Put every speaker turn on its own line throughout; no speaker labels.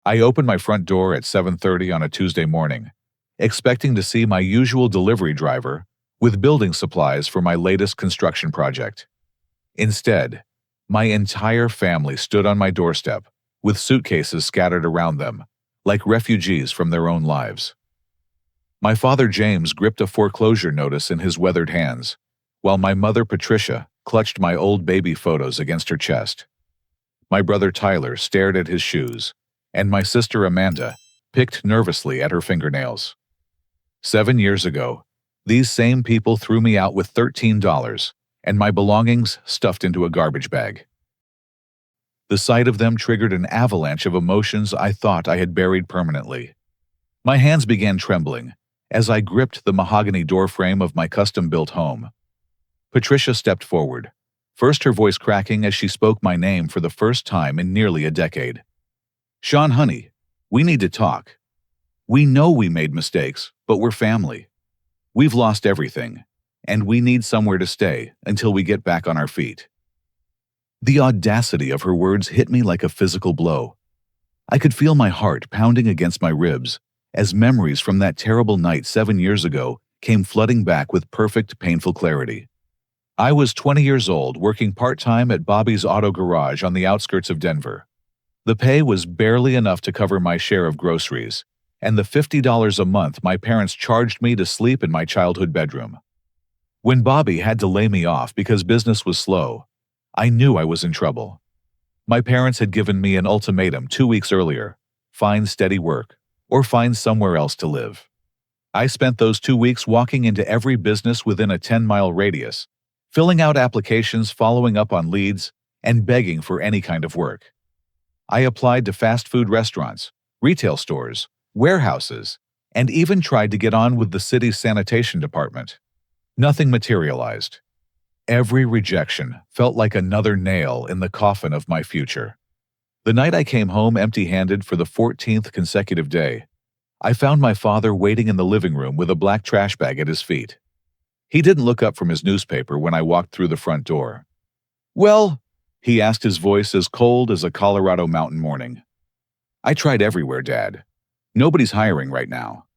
I opened my front door at 7:30 on a Tuesday morning, expecting to see my usual delivery driver with building supplies for my latest construction project. Instead, my entire family stood on my doorstep with suitcases scattered around them, like refugees from their own lives. My father James gripped a foreclosure notice in his weathered hands, while my mother Patricia clutched my old baby photos against her chest. My brother Tyler stared at his shoes, and my sister Amanda picked nervously at her fingernails. 7 years ago, these same people threw me out with $13 and my belongings stuffed into a garbage bag. The sight of them triggered an avalanche of emotions I thought I had buried permanently. My hands began trembling as I gripped the mahogany doorframe of my custom-built home. Patricia stepped forward, first her voice cracking as she spoke my name for the first time in nearly a decade. "Shawn, honey, we need to talk. We know we made mistakes, but we're family. We've lost everything, and we need somewhere to stay until we get back on our feet." The audacity of her words hit me like a physical blow. I could feel my heart pounding against my ribs as memories from that terrible night 7 years ago came flooding back with perfect, painful clarity. I was 20 years old, working part-time at Bobby's Auto Garage on the outskirts of Denver. The pay was barely enough to cover my share of groceries, and the $50 a month my parents charged me to sleep in my childhood bedroom. When Bobby had to lay me off because business was slow, I knew I was in trouble. My parents had given me an ultimatum 2 weeks earlier: find steady work, or find somewhere else to live. I spent those 2 weeks walking into every business within a 10-mile radius, filling out applications, following up on leads, and begging for any kind of work. I applied to fast food restaurants, retail stores, warehouses, and even tried to get on with the city's sanitation department. Nothing materialized. Every rejection felt like another nail in the coffin of my future. The night I came home empty-handed for the 14th consecutive day, I found my father waiting in the living room with a black trash bag at his feet. He didn't look up from his newspaper when I walked through the front door. "Well," he asked, his voice as cold as a Colorado mountain morning. "I tried everywhere, Dad. Nobody's hiring right now.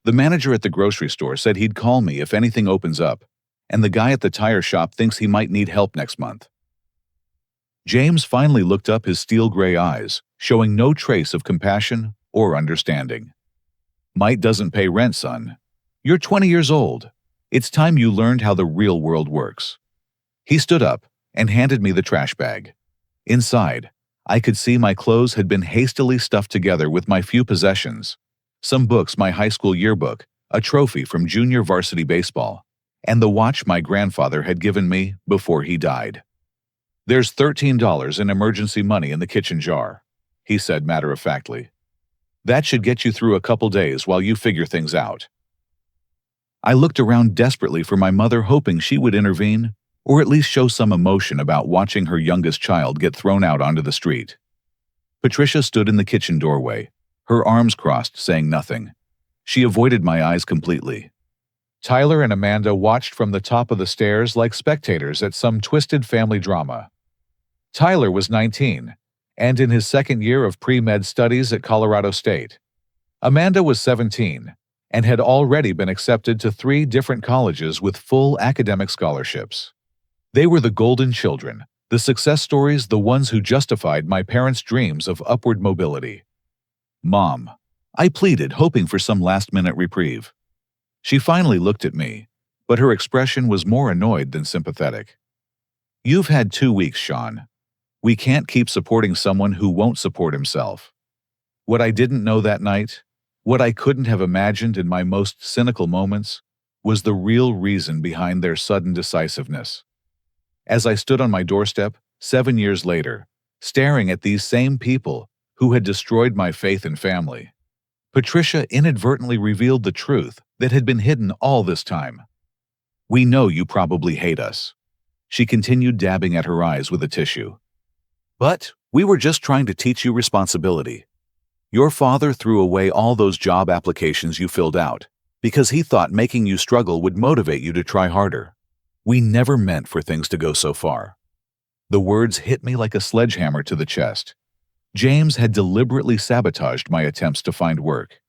The manager at the grocery store said he'd call me if anything opens up, and the guy at the tire shop thinks he might need help next month." James finally looked up, his steel-gray eyes showing no trace of compassion or understanding. "Might doesn't pay rent, son. You're 20 years old. It's time you learned how the real world works." He stood up and handed me the trash bag. Inside, I could see my clothes had been hastily stuffed together with my few possessions: some books, my high school yearbook, a trophy from junior varsity baseball, and the watch my grandfather had given me before he died. "There's $13 in emergency money in the kitchen jar," he said matter-of-factly. "That should get you through a couple days while you figure things out." I looked around desperately for my mother, hoping she would intervene, or at least show some emotion about watching her youngest child get thrown out onto the street. Patricia stood in the kitchen doorway, her arms crossed, saying nothing. She avoided my eyes completely. Tyler and Amanda watched from the top of the stairs like spectators at some twisted family drama. Tyler was 19, and in his second year of pre-med studies at Colorado State. Amanda was 17, and had already been accepted to 3 different colleges with full academic scholarships. They were the golden children, the success stories, the ones who justified my parents' dreams of upward mobility. "Mom," I pleaded, hoping for some last-minute reprieve. She finally looked at me, but her expression was more annoyed than sympathetic. "You've had 2 weeks, Shawn. We can't keep supporting someone who won't support himself." What I didn't know that night, what I couldn't have imagined in my most cynical moments, was the real reason behind their sudden decisiveness. As I stood on my doorstep, 7 years later, staring at these same people who had destroyed my faith and family, Patricia inadvertently revealed the truth that had been hidden all this time. "We know you probably hate us," she continued, dabbing at her eyes with a tissue. "But we were just trying to teach you responsibility. Your father threw away all those job applications you filled out because he thought making you struggle would motivate you to try harder. We never meant for things to go so far." The words hit me like a sledgehammer to the chest. James had deliberately sabotaged my attempts to find work.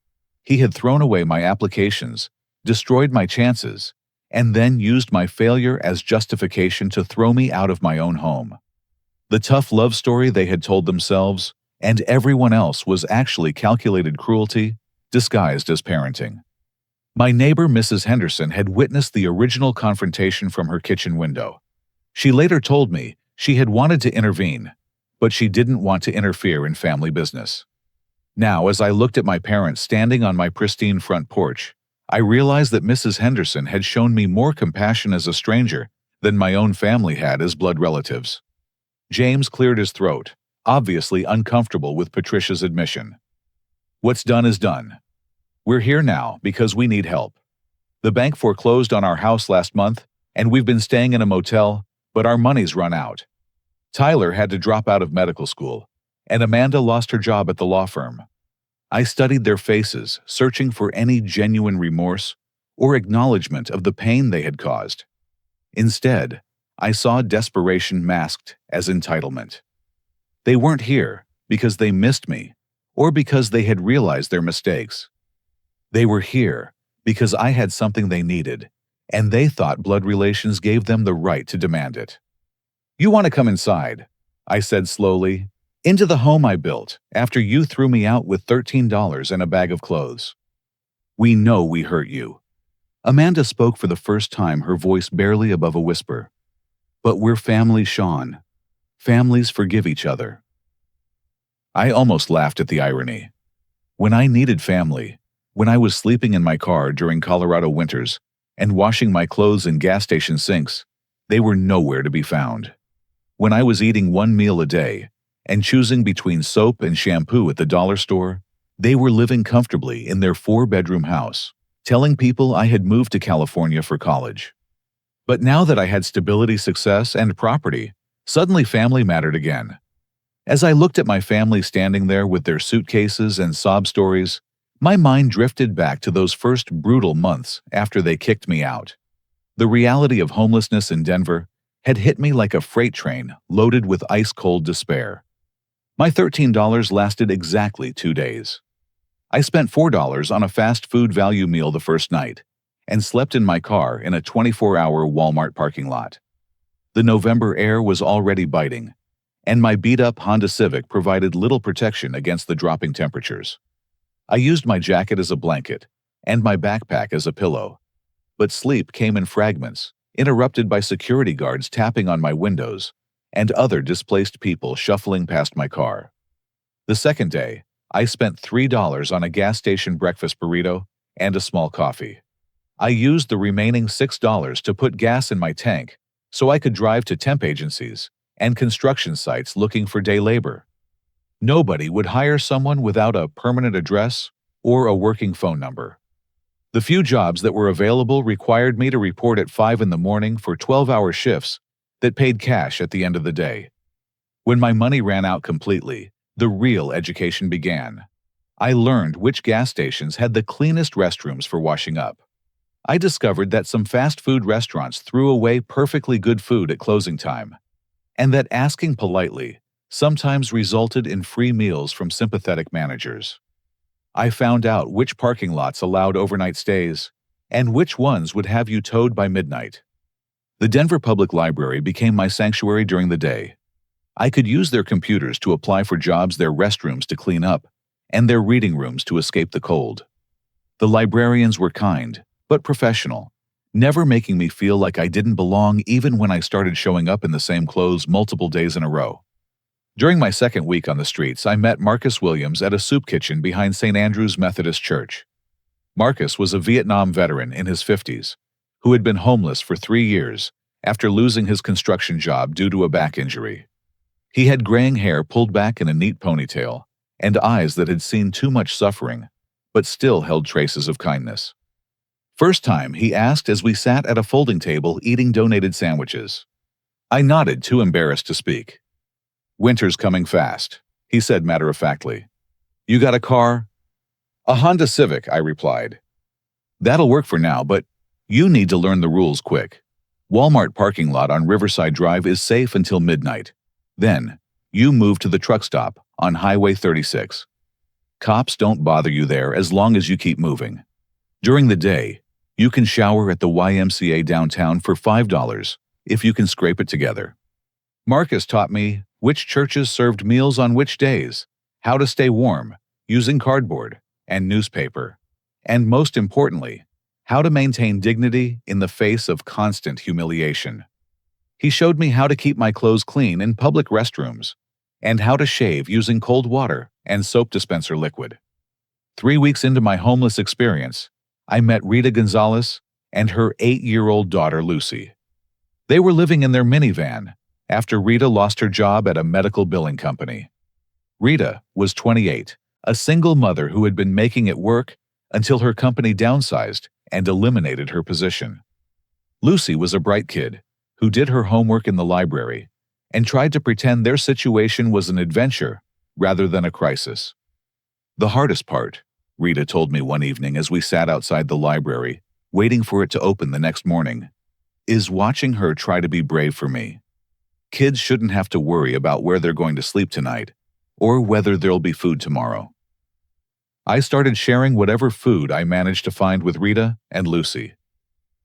He had thrown away my applications, destroyed my chances, and then used my failure as justification to throw me out of my own home. The tough love story they had told themselves and everyone else was actually calculated cruelty disguised as parenting. My neighbor, Mrs. Henderson, had witnessed the original confrontation from her kitchen window. She later told me she had wanted to intervene, but she didn't want to interfere in family business. Now, as I looked at my parents standing on my pristine front porch, I realized that Mrs. Henderson had shown me more compassion as a stranger than my own family had as blood relatives. James cleared his throat, obviously uncomfortable with Patricia's admission. What's done is done. We're here now because we need help. The bank foreclosed on our house last month, and we've been staying in a motel, but our money's run out. Tyler had to drop out of medical school, and Amanda lost her job at the law firm. I studied their faces, searching for any genuine remorse or acknowledgement of the pain they had caused. Instead, I saw desperation masked as entitlement. They weren't here because they missed me or because they had realized their mistakes. They were here because I had something they needed, and they thought blood relations gave them the right to demand it. "You want to come inside," I said slowly, "into the home I built after you threw me out with $13 and a bag of clothes. We know we hurt you." Amanda spoke for the first time, her voice barely above a whisper. "But we're family, Shawn. Families forgive each other." I almost laughed at the irony. When I needed family, when I was sleeping in my car during Colorado winters and washing my clothes in gas station sinks, they were nowhere to be found. When I was eating one meal a day and choosing between soap and shampoo at the dollar store, they were living comfortably in their 4-bedroom house, telling people I had moved to California for college. But now that I had stability, success, and property, suddenly family mattered again. As I looked at my family standing there with their suitcases and sob stories, my mind drifted back to those first brutal months after they kicked me out. The reality of homelessness in Denver had hit me like a freight train loaded with ice-cold despair. My $13 lasted exactly 2 days. I spent $4 on a fast food value meal the first night and slept in my car in a 24-hour Walmart parking lot. The November air was already biting, and my beat-up Honda Civic provided little protection against the dropping temperatures. I used my jacket as a blanket and my backpack as a pillow, but sleep came in fragments, interrupted by security guards tapping on my windows and other displaced people shuffling past my car. The second day, I spent $3 on a gas station breakfast burrito and a small coffee. I used the remaining $6 to put gas in my tank so I could drive to temp agencies and construction sites looking for day labor. Nobody would hire someone without a permanent address or a working phone number. The few jobs that were available required me to report at 5 in the morning for 12-hour shifts that paid cash at the end of the day. When my money ran out completely, the real education began. I learned which gas stations had the cleanest restrooms for washing up. I discovered that some fast food restaurants threw away perfectly good food at closing time, and that asking politely sometimes resulted in free meals from sympathetic managers. I found out which parking lots allowed overnight stays and which ones would have you towed by midnight. The Denver Public Library became my sanctuary during the day. I could use their computers to apply for jobs, their restrooms to clean up, and their reading rooms to escape the cold. The librarians were kind, but professional, never making me feel like I didn't belong even when I started showing up in the same clothes multiple days in a row. During my second week on the streets, I met Marcus Williams at a soup kitchen behind St. Andrew's Methodist Church. Marcus was a Vietnam veteran in his 50s who had been homeless for 3 years after losing his construction job due to a back injury. He had graying hair pulled back in a neat ponytail and eyes that had seen too much suffering, but still held traces of kindness. First time, he asked as we sat at a folding table eating donated sandwiches. I nodded, too embarrassed to speak. "Winter's coming fast," he said matter-of-factly. "You got a car?" "A Honda Civic," I replied. "That'll work for now, but you need to learn the rules quick. Walmart parking lot on Riverside Drive is safe until midnight. Then, you move to the truck stop on Highway 36. Cops don't bother you there as long as you keep moving. During the day, you can shower at the YMCA downtown for $5 if you can scrape it together. Marcus taught me which churches served meals on which days, how to stay warm using cardboard and newspaper, and most importantly, how to maintain dignity in the face of constant humiliation. He showed me how to keep my clothes clean in public restrooms and how to shave using cold water and soap dispenser liquid. 3 weeks into my homeless experience, I met Rita Gonzalez and her 8-year-old daughter Lucy. They were living in their minivan after Rita lost her job at a medical billing company. Rita was 28, a single mother who had been making it work until her company downsized and eliminated her position. Lucy was a bright kid who did her homework in the library and tried to pretend their situation was an adventure rather than a crisis. The hardest part, Rita told me one evening as we sat outside the library, waiting for it to open the next morning, is watching her try to be brave for me. Kids shouldn't have to worry about where they're going to sleep tonight or whether there'll be food tomorrow. I started sharing whatever food I managed to find with Rita and Lucy.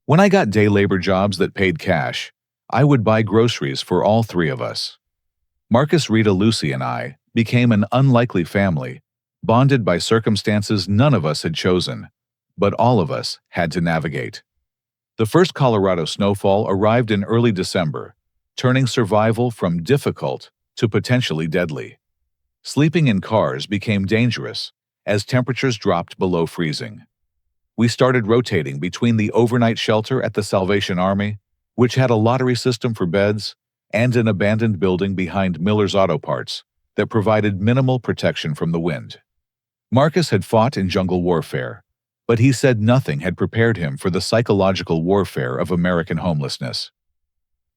When I got day labor jobs that paid cash, I would buy groceries for all 3 of us. Marcus, Rita, Lucy, and I became an unlikely family, bonded by circumstances none of us had chosen, but all of us had to navigate. The first Colorado snowfall arrived in early December, turning survival from difficult to potentially deadly. Sleeping in cars became dangerous as temperatures dropped below freezing. We started rotating between the overnight shelter at the Salvation Army, which had a lottery system for beds, and an abandoned building behind Miller's Auto Parts that provided minimal protection from the wind. Marcus had fought in jungle warfare, but he said nothing had prepared him for the psychological warfare of American homelessness.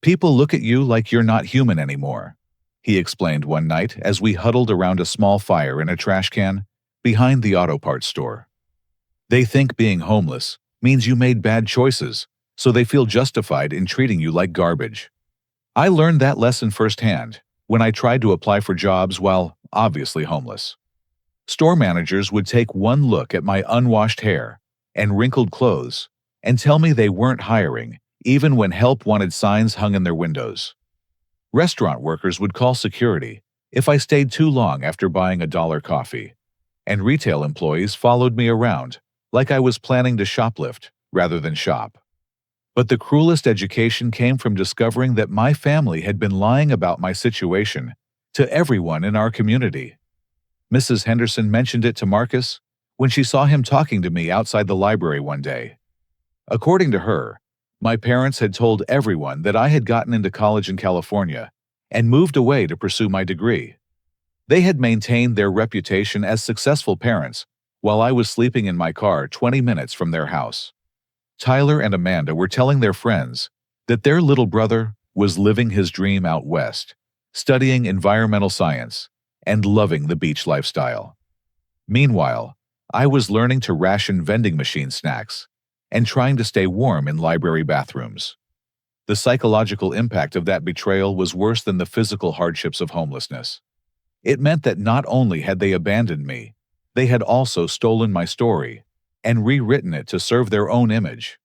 "People look at you like you're not human anymore," he explained one night as we huddled around a small fire in a trash can behind the auto parts store. "They think being homeless means you made bad choices, so they feel justified in treating you like garbage." I learned that lesson firsthand when I tried to apply for jobs while obviously homeless. Store managers would take one look at my unwashed hair and wrinkled clothes and tell me they weren't hiring, even when help wanted signs hung in their windows. Restaurant workers would call security if I stayed too long after buying a $1 coffee, and retail employees followed me around like I was planning to shoplift rather than shop. But the cruelest education came from discovering that my family had been lying about my situation to everyone in our community. Mrs. Henderson mentioned it to Marcus when she saw him talking to me outside the library one day. According to her, my parents had told everyone that I had gotten into college in California and moved away to pursue my degree. They had maintained their reputation as successful parents while I was sleeping in my car 20 minutes from their house. Tyler and Amanda were telling their friends that their little brother was living his dream out west, studying environmental science and loving the beach lifestyle. Meanwhile, I was learning to ration vending machine snacks and trying to stay warm in library bathrooms. The psychological impact of that betrayal was worse than the physical hardships of homelessness. It meant that not only had they abandoned me, they had also stolen my story and rewritten it to serve their own image.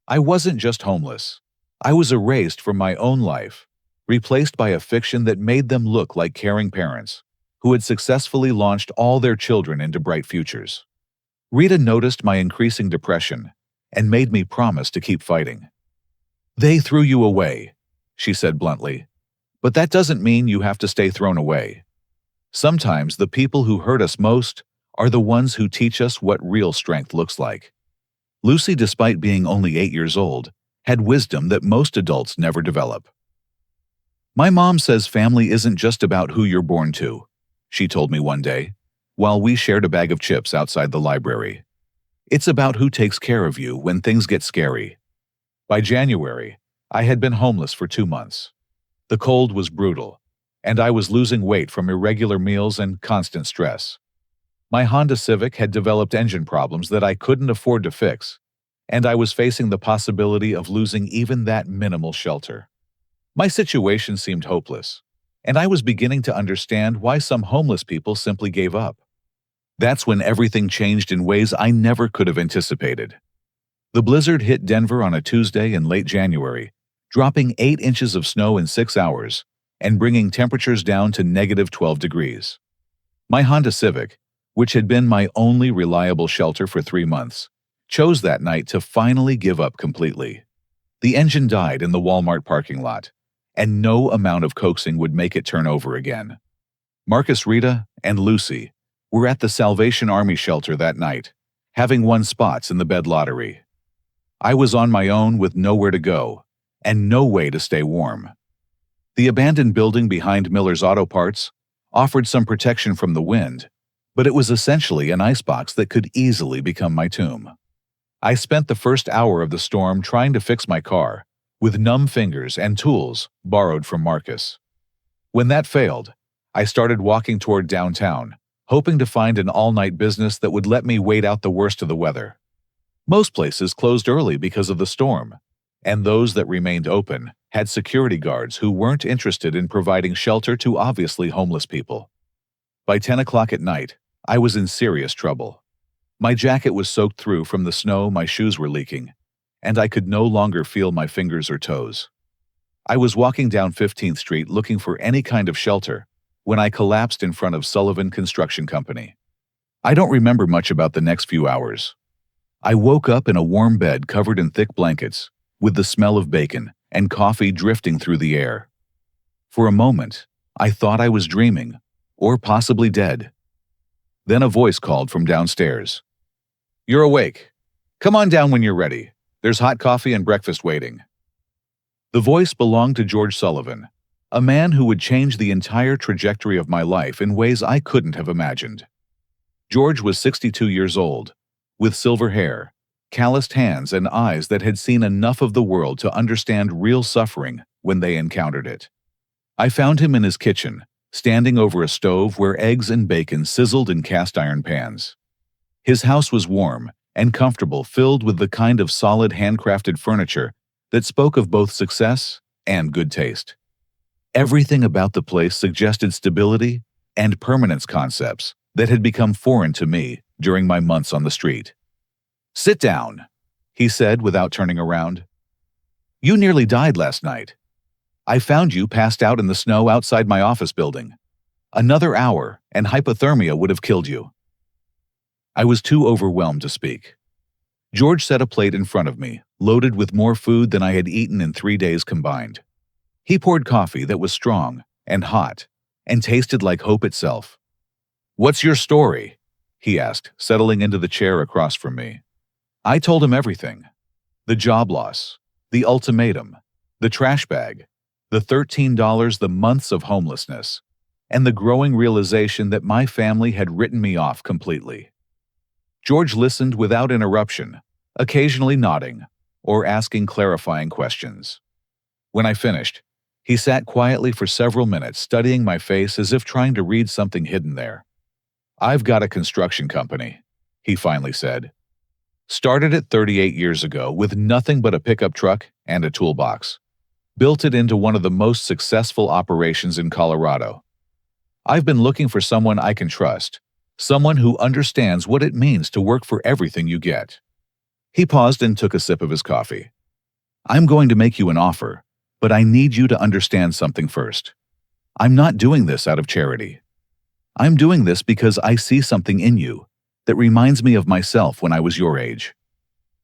I wasn't just homeless. I was erased from my own life, replaced by a fiction that made them look like caring parents who had successfully launched all their children into bright futures. Rita noticed my increasing depression and made me promise to keep fighting. "They threw you away," she said bluntly, "but that doesn't mean you have to stay thrown away. Sometimes the people who hurt us most are the ones who teach us what real strength looks like." Lucy, despite being only 8 years old, had wisdom that most adults never develop. "My mom says family isn't just about who you're born to," she told me one day, while we shared a bag of chips outside the library. "It's about who takes care of you when things get scary." By January, I had been homeless for 2 months. The cold was brutal, and I was losing weight from irregular meals and constant stress. My Honda Civic had developed engine problems that I couldn't afford to fix, and I was facing the possibility of losing even that minimal shelter. My situation seemed hopeless, and I was beginning to understand why some homeless people simply gave up. That's when everything changed in ways I never could have anticipated. The blizzard hit Denver on a Tuesday in late January, dropping 8 inches of snow in 6 hours and bringing temperatures down to -12 degrees. My Honda Civic, which had been my only reliable shelter for 3 months, chose that night to finally give up completely. The engine died in the Walmart parking lot, and no amount of coaxing would make it turn over again. Marcus, Rita, and Lucy were at the Salvation Army shelter that night, having won spots in the bed lottery. I was on my own with nowhere to go and no way to stay warm. The abandoned building behind Miller's Auto Parts offered some protection from the wind, but it was essentially an icebox that could easily become my tomb. I spent the first hour of the storm trying to fix my car, with numb fingers and tools borrowed from Marcus. When that failed, I started walking toward downtown, hoping to find an all-night business that would let me wait out the worst of the weather. Most places closed early because of the storm, and those that remained open had security guards who weren't interested in providing shelter to obviously homeless people. By 10 o'clock at night, I was in serious trouble. My jacket was soaked through from the snow, my shoes were leaking, and I could no longer feel my fingers or toes. I was walking down 15th Street looking for any kind of shelter when I collapsed in front of Sullivan Construction Company. I don't remember much about the next few hours. I woke up in a warm bed covered in thick blankets, with the smell of bacon and coffee drifting through the air. For a moment, I thought I was dreaming, or possibly dead. Then a voice called from downstairs. "You're awake. Come on down when you're ready. There's hot coffee and breakfast waiting." The voice belonged to George Sullivan, a man who would change the entire trajectory of my life in ways I couldn't have imagined. George was 62 years old, with silver hair, calloused hands, and eyes that had seen enough of the world to understand real suffering when they encountered it. I found him in his kitchen, standing over a stove where eggs and bacon sizzled in cast-iron pans. His house was warm and comfortable, filled with the kind of solid handcrafted furniture that spoke of both success and good taste. Everything about the place suggested stability and permanence, concepts that had become foreign to me during my months on the street. "Sit down," he said without turning around. "You nearly died last night. I found you passed out in the snow outside my office building. Another hour and hypothermia would have killed you." I was too overwhelmed to speak. George set a plate in front of me, loaded with more food than I had eaten in 3 days combined. He poured coffee that was strong and hot and tasted like hope itself. "What's your story?" he asked, settling into the chair across from me. I told him everything. The job loss, the ultimatum, the trash bag, the $13, the months of homelessness, and the growing realization that my family had written me off completely. George listened without interruption, occasionally nodding or asking clarifying questions. When I finished, he sat quietly for several minutes, studying my face as if trying to read something hidden there. "I've got a construction company," he finally said. "Started it 38 years ago with nothing but a pickup truck and a toolbox. Built it into one of the most successful operations in Colorado. I've been looking for someone I can trust, someone who understands what it means to work for everything you get." He paused and took a sip of his coffee. "I'm going to make you an offer, but I need you to understand something first. I'm not doing this out of charity. I'm doing this because I see something in you that reminds me of myself when I was your age.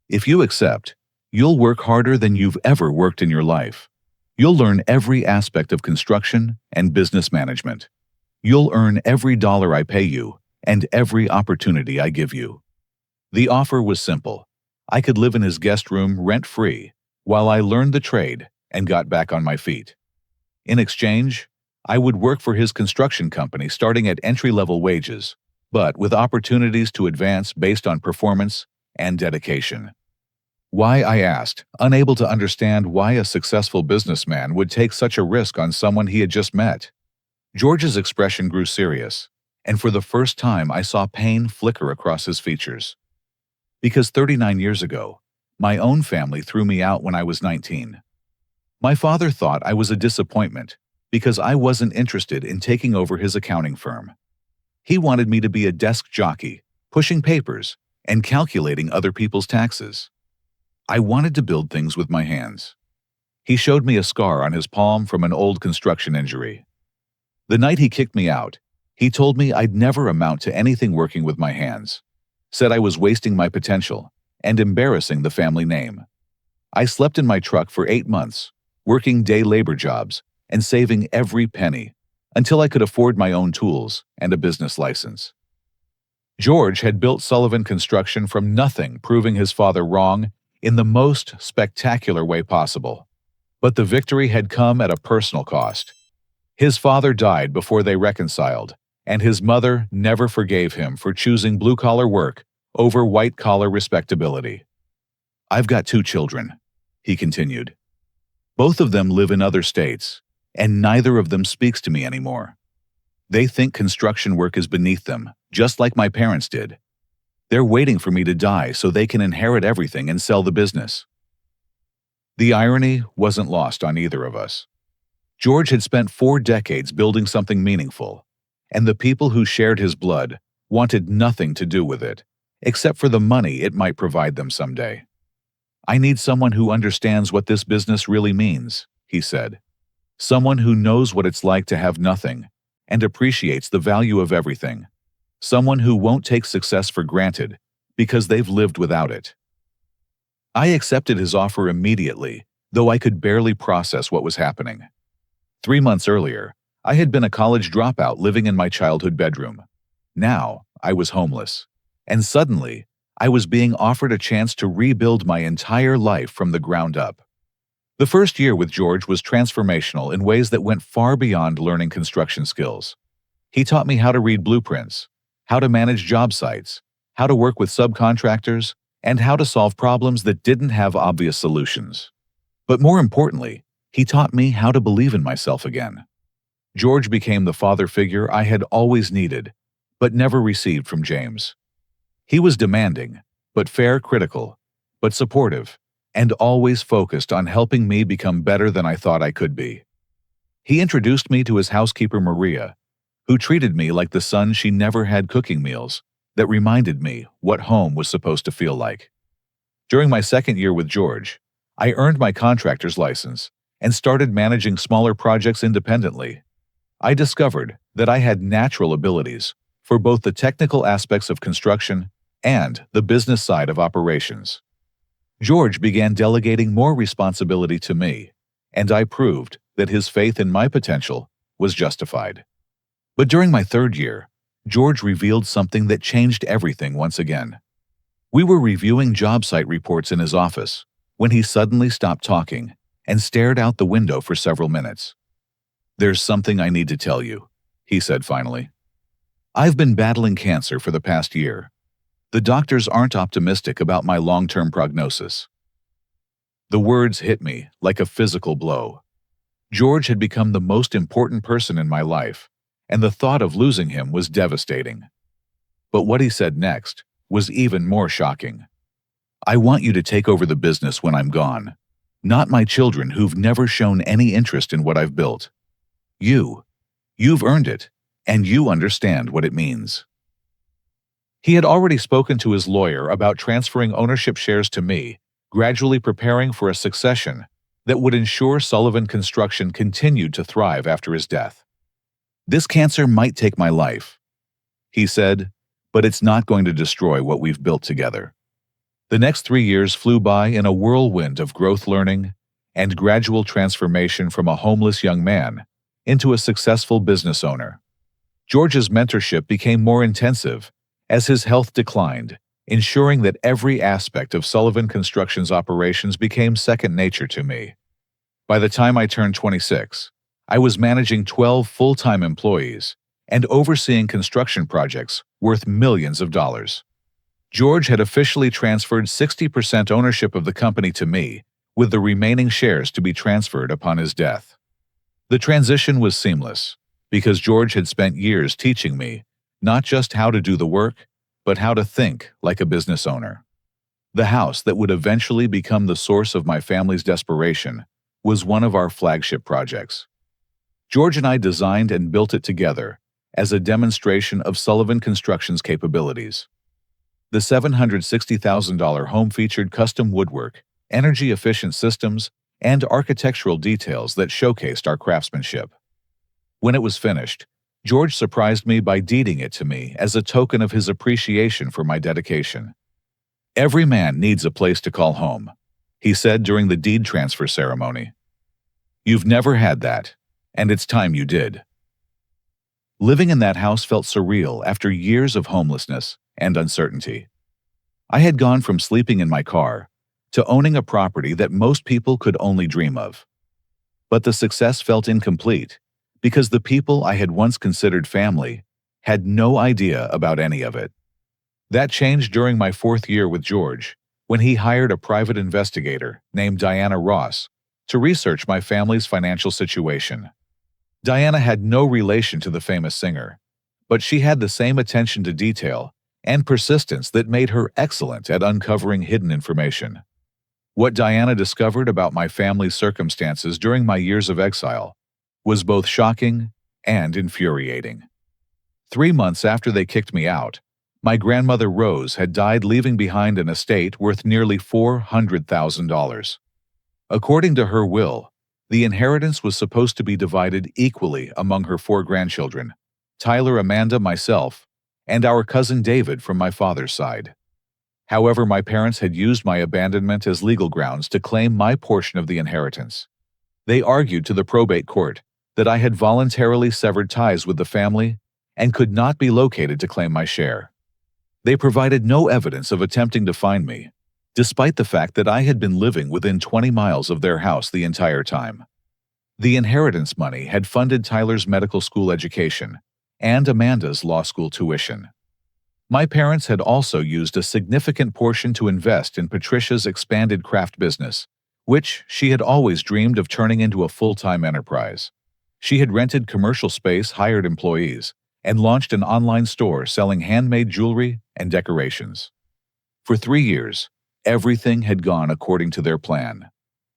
If you accept, you'll work harder than you've ever worked in your life. You'll learn every aspect of construction and business management. You'll earn every dollar I pay you and every opportunity I give you." The offer was simple. I could live in his guest room rent-free while I learned the trade and got back on my feet. In exchange, I would work for his construction company starting at entry-level wages, but with opportunities to advance based on performance and dedication. Why, I asked, unable to understand why a successful businessman would take such a risk on someone he had just met. George's expression grew serious, and for the first time I saw pain flicker across his features. Because 39 years ago, my own family threw me out when I was 19. My father thought I was a disappointment because I wasn't interested in taking over his accounting firm. He wanted me to be a desk jockey, pushing papers, and calculating other people's taxes. I wanted to build things with my hands. He showed me a scar on his palm from an old construction injury. The night he kicked me out, he told me I'd never amount to anything working with my hands, said I was wasting my potential and embarrassing the family name. I slept in my truck for 8 months, working day labor jobs and saving every penny until I could afford my own tools and a business license. George had built Sullivan Construction from nothing, proving his father wrong in the most spectacular way possible. But the victory had come at a personal cost. His father died before they reconciled, and his mother never forgave him for choosing blue-collar work over white-collar respectability. "I've got 2 children," he continued. "Both of them live in other states, and neither of them speaks to me anymore. They think construction work is beneath them, just like my parents did. They're waiting for me to die so they can inherit everything and sell the business." The irony wasn't lost on either of us. George had spent 4 decades building something meaningful, and the people who shared his blood wanted nothing to do with it, except for the money it might provide them someday. "I need someone who understands what this business really means," he said. "Someone who knows what it's like to have nothing and appreciates the value of everything. Someone who won't take success for granted because they've lived without it." I accepted his offer immediately, though I could barely process what was happening. 3 months earlier, I had been a college dropout living in my childhood bedroom. Now, I was homeless. And suddenly, I was being offered a chance to rebuild my entire life from the ground up. The first year with George was transformational in ways that went far beyond learning construction skills. He taught me how to read blueprints, how to manage job sites, how to work with subcontractors, and how to solve problems that didn't have obvious solutions. But more importantly, he taught me how to believe in myself again. George became the father figure I had always needed, but never received from James. He was demanding, but fair, critical, but supportive, and always focused on helping me become better than I thought I could be. He introduced me to his housekeeper Maria, who treated me like the son she never had, cooking meals that reminded me what home was supposed to feel like. During my second year with George, I earned my contractor's license and started managing smaller projects independently. I discovered that I had natural abilities for both the technical aspects of construction and the business side of operations. George began delegating more responsibility to me, and I proved that his faith in my potential was justified. But during my 3rd year, George revealed something that changed everything once again. We were reviewing job site reports in his office when he suddenly stopped talking and stared out the window for several minutes. "There's something I need to tell you," he said finally. "I've been battling cancer for the past year. The doctors aren't optimistic about my long-term prognosis." The words hit me like a physical blow. George had become the most important person in my life, and the thought of losing him was devastating. But what he said next was even more shocking. "I want you to take over the business when I'm gone, not my children who've never shown any interest in what I've built. You've earned it, and you understand what it means." He had already spoken to his lawyer about transferring ownership shares to me, gradually preparing for a succession that would ensure Sullivan Construction continued to thrive after his death. "This cancer might take my life," he said, "but it's not going to destroy what we've built together." The next 3 years flew by in a whirlwind of growth, learning, and gradual transformation from a homeless young man into a successful business owner. George's mentorship became more intensive as his health declined, ensuring that every aspect of Sullivan Construction's operations became second nature to me. By the time I turned 26, I was managing 12 full-time employees and overseeing construction projects worth millions of dollars. George had officially transferred 60% ownership of the company to me, with the remaining shares to be transferred upon his death. The transition was seamless, because George had spent years teaching me not just how to do the work, but how to think like a business owner. The house that would eventually become the source of my family's desperation was one of our flagship projects. George and I designed and built it together as a demonstration of Sullivan Construction's capabilities. The $760,000 home featured custom woodwork, energy-efficient systems, and architectural details that showcased our craftsmanship. When it was finished, George surprised me by deeding it to me as a token of his appreciation for my dedication. "Every man needs a place to call home," he said during the deed transfer ceremony. "You've never had that, and it's time you did." Living in that house felt surreal after years of homelessness and uncertainty. I had gone from sleeping in my car to owning a property that most people could only dream of. But the success felt incomplete because the people I had once considered family had no idea about any of it. That changed during my 4th year with George, when he hired a private investigator named Diana Ross to research my family's financial situation. Diana had no relation to the famous singer, but she had the same attention to detail and persistence that made her excellent at uncovering hidden information. What Diana discovered about my family's circumstances during my years of exile was both shocking and infuriating. 3 months after they kicked me out, my grandmother Rose had died, leaving behind an estate worth nearly $400,000. According to her will, the inheritance was supposed to be divided equally among her 4 grandchildren, Tyler, Amanda, myself, and our cousin David from my father's side. However, my parents had used my abandonment as legal grounds to claim my portion of the inheritance. They argued to the probate court that I had voluntarily severed ties with the family and could not be located to claim my share. They provided no evidence of attempting to find me, despite the fact that I had been living within 20 miles of their house the entire time. The inheritance money had funded Tyler's medical school education and Amanda's law school tuition. My parents had also used a significant portion to invest in Patricia's expanded craft business, which she had always dreamed of turning into a full-time enterprise. She had rented commercial space, hired employees, and launched an online store selling handmade jewelry and decorations. For 3 years, everything had gone according to their plan.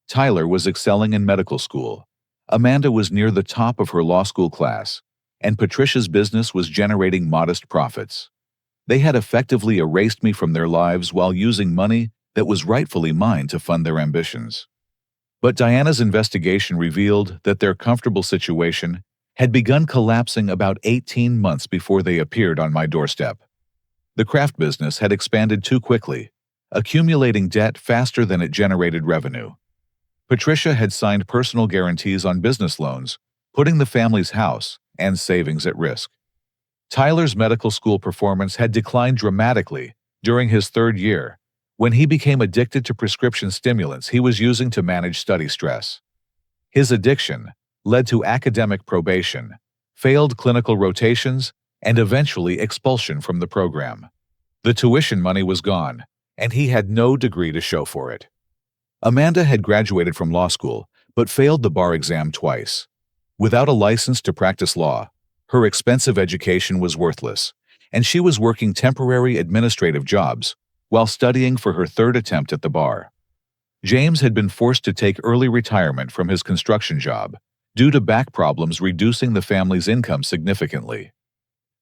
Tyler was excelling in medical school, Amanda was near the top of her law school class, and Patricia's business was generating modest profits. They had effectively erased me from their lives while using money that was rightfully mine to fund their ambitions. But Diana's investigation revealed that their comfortable situation had begun collapsing about 18 months before they appeared on my doorstep. The craft business had expanded too quickly, accumulating debt faster than it generated revenue. Patricia had signed personal guarantees on business loans, putting the family's house and savings at risk. Tyler's medical school performance had declined dramatically during his 3rd year, when he became addicted to prescription stimulants he was using to manage study stress. His addiction led to academic probation, failed clinical rotations, and eventually expulsion from the program. The tuition money was gone, and he had no degree to show for it. Amanda had graduated from law school, but failed the bar exam twice. Without a license to practice law, her expensive education was worthless, and she was working temporary administrative jobs while studying for her 3rd attempt at the bar. James had been forced to take early retirement from his construction job due to back problems reducing the family's income significantly.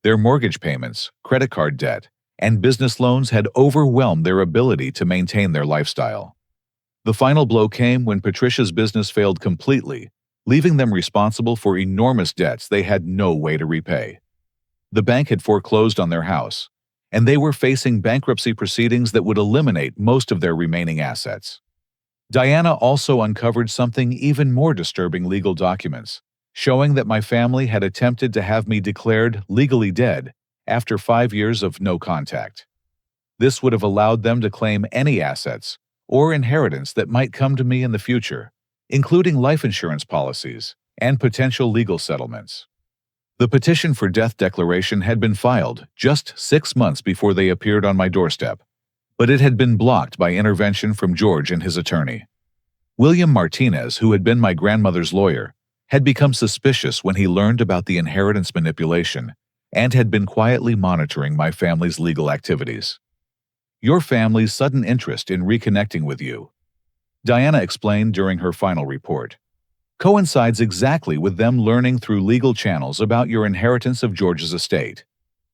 Their mortgage payments, credit card debt, and business loans had overwhelmed their ability to maintain their lifestyle. The final blow came when Patricia's business failed completely, leaving them responsible for enormous debts they had no way to repay. The bank had foreclosed on their house, and they were facing bankruptcy proceedings that would eliminate most of their remaining assets. Diana also uncovered something even more disturbing: legal documents, showing that my family had attempted to have me declared legally dead after 5 years of no contact. This would have allowed them to claim any assets or inheritance that might come to me in the future, including life insurance policies and potential legal settlements. The petition for death declaration had been filed just 6 months before they appeared on my doorstep, but it had been blocked by intervention from George and his attorney. William Martinez, who had been my grandmother's lawyer, had become suspicious when he learned about the inheritance manipulation and had been quietly monitoring my family's legal activities. "Your family's sudden interest in reconnecting with you," Diana explained during her final report. coincides exactly with them learning through legal channels about your inheritance of George's estate.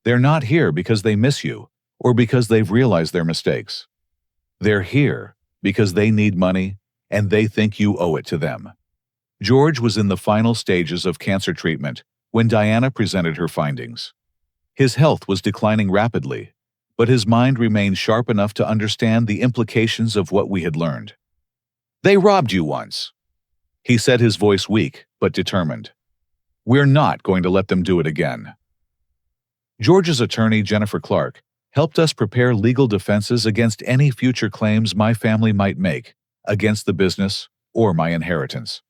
They're not here because they miss you or because they've realized their mistakes. They're here because they need money and they think you owe it to them. George was in the final stages of cancer treatment when Diana presented her findings. His health was declining rapidly, but his mind remained sharp enough to understand the implications of what we had learned. "They robbed you once," he said, his voice weak but determined. "We're not going to let them do it again." George's attorney, Jennifer Clark, helped us prepare legal defenses against any future claims my family might make against the business or my inheritance.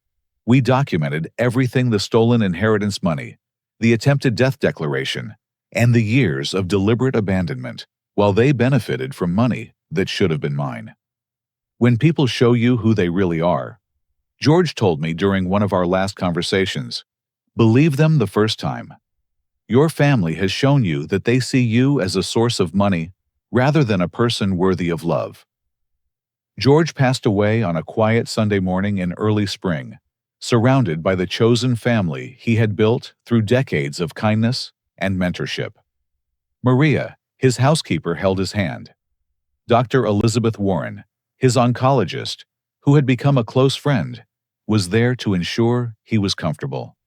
We documented everything: the stolen inheritance money, the attempted death declaration, and the years of deliberate abandonment, while they benefited from money that should have been mine. When people show you who they really are, George told me during one of our last conversations, believe them the first time. Your family has shown you that they see you as a source of money rather than a person worthy of love. George passed away on a quiet Sunday morning in early spring, surrounded by the chosen family he had built through decades of kindness and mentorship. Maria, his housekeeper, held his hand. Dr. Elizabeth Warren, his oncologist, who had become a close friend, was there to ensure he was comfortable.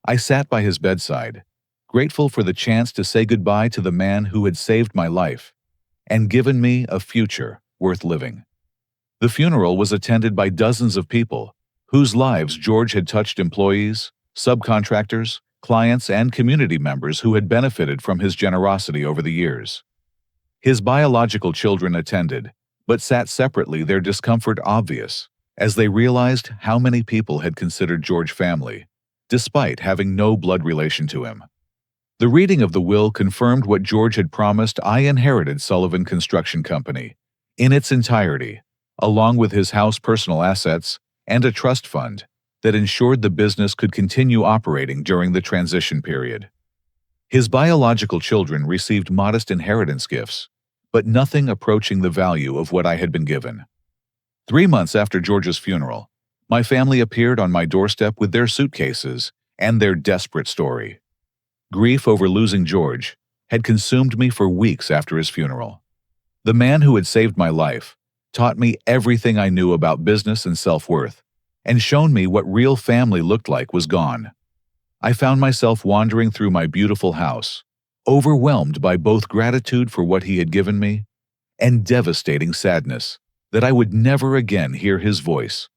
I sat by his bedside, grateful for the chance to say goodbye to the man who had saved my life and given me a future worth living. The funeral was attended by dozens of people whose lives George had touched: employees, subcontractors, clients, and community members who had benefited from his generosity over the years. His biological children attended, but sat separately, their discomfort obvious, as they realized how many people had considered George family, despite having no blood relation to him. The reading of the will confirmed what George had promised. I inherited Sullivan Construction Company in its entirety, along with his house, personal assets, and a trust fund that ensured the business could continue operating during the transition period. His biological children received modest inheritance gifts, but nothing approaching the value of what I had been given. 3 months after George's funeral, my family appeared on my doorstep with their suitcases and their desperate story. Grief over losing George had consumed me for weeks after his funeral. The man who had saved my life taught me everything I knew about business and self-worth, and shown me what real family looked like was gone. I found myself wandering through my beautiful house, overwhelmed by both gratitude for what he had given me and devastating sadness that I would never again hear his voice,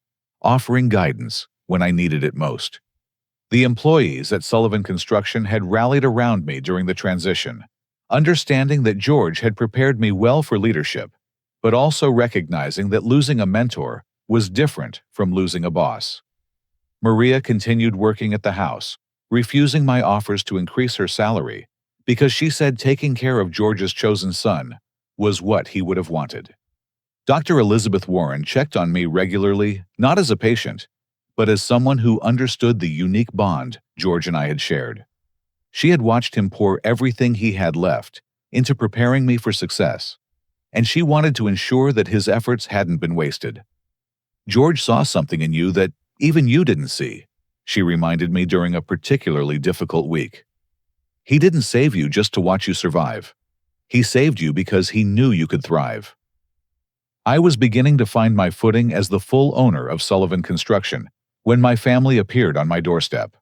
offering guidance when I needed it most. The employees at Sullivan Construction had rallied around me during the transition, understanding that George had prepared me well for leadership, but also recognizing that losing a mentor was different from losing a boss. Maria continued working at the house, refusing my offers to increase her salary because she said taking care of George's chosen son was what he would have wanted. Dr. Elizabeth Warren checked on me regularly, not as a patient, but as someone who understood the unique bond George and I had shared. She had watched him pour everything he had left into preparing me for success, and she wanted to ensure that his efforts hadn't been wasted. "George saw something in you that even you didn't see," she reminded me during a particularly difficult week. "He didn't save you just to watch you survive. He saved you because he knew you could thrive." I was beginning to find my footing as the full owner of Sullivan Construction when my family appeared on my doorstep.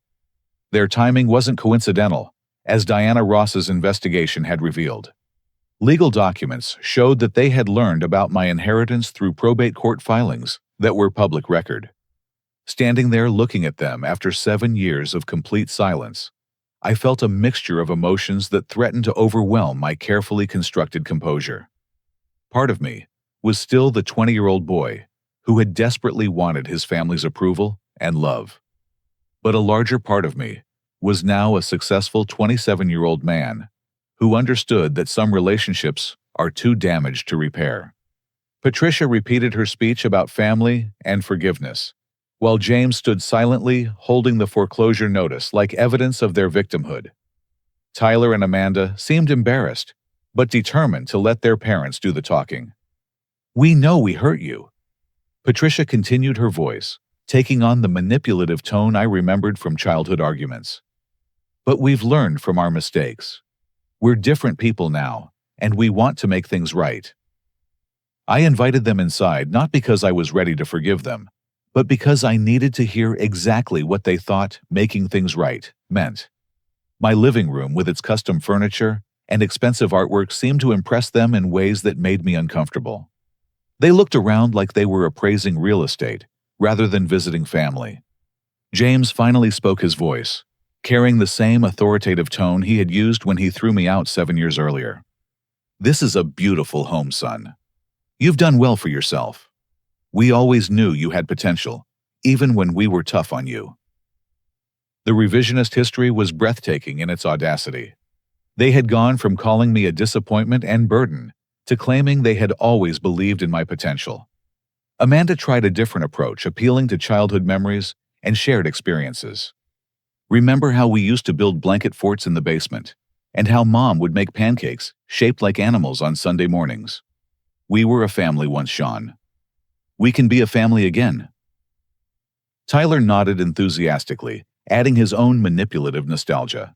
Their timing wasn't coincidental, as Diana Ross's investigation had revealed. Legal documents showed that they had learned about my inheritance through probate court filings that were public record. Standing there looking at them after 7 years of complete silence, I felt a mixture of emotions that threatened to overwhelm my carefully constructed composure. Part of me was still the 20-year-old boy who had desperately wanted his family's approval and love. But a larger part of me was now a successful 27-year-old man who understood that some relationships are too damaged to repair. Patricia repeated her speech about family and forgiveness, while James stood silently holding the foreclosure notice like evidence of their victimhood. Tyler and Amanda seemed embarrassed, but determined to let their parents do the talking. "We know we hurt you." Patricia continued, her voice taking on the manipulative tone I remembered from childhood arguments. But we've learned from our mistakes. We're different people now, and we want to make things right. I invited them inside not because I was ready to forgive them, but because I needed to hear exactly what they thought making things right meant. My living room, with its custom furniture and expensive artwork, seemed to impress them in ways that made me uncomfortable. They looked around like they were appraising real estate rather than visiting family. James finally spoke his voice, carrying the same authoritative tone he had used when he threw me out 7 years earlier. "This is a beautiful home, son. You've done well for yourself. We always knew you had potential, even when we were tough on you." The revisionist history was breathtaking in its audacity. They had gone from calling me a disappointment and burden to claiming they had always believed in my potential. Amanda tried a different approach, appealing to childhood memories and shared experiences. "Remember how we used to build blanket forts in the basement, and how Mom would make pancakes shaped like animals on Sunday mornings? We were a family once, Shawn. We can be a family again." Tyler nodded enthusiastically, adding his own manipulative nostalgia.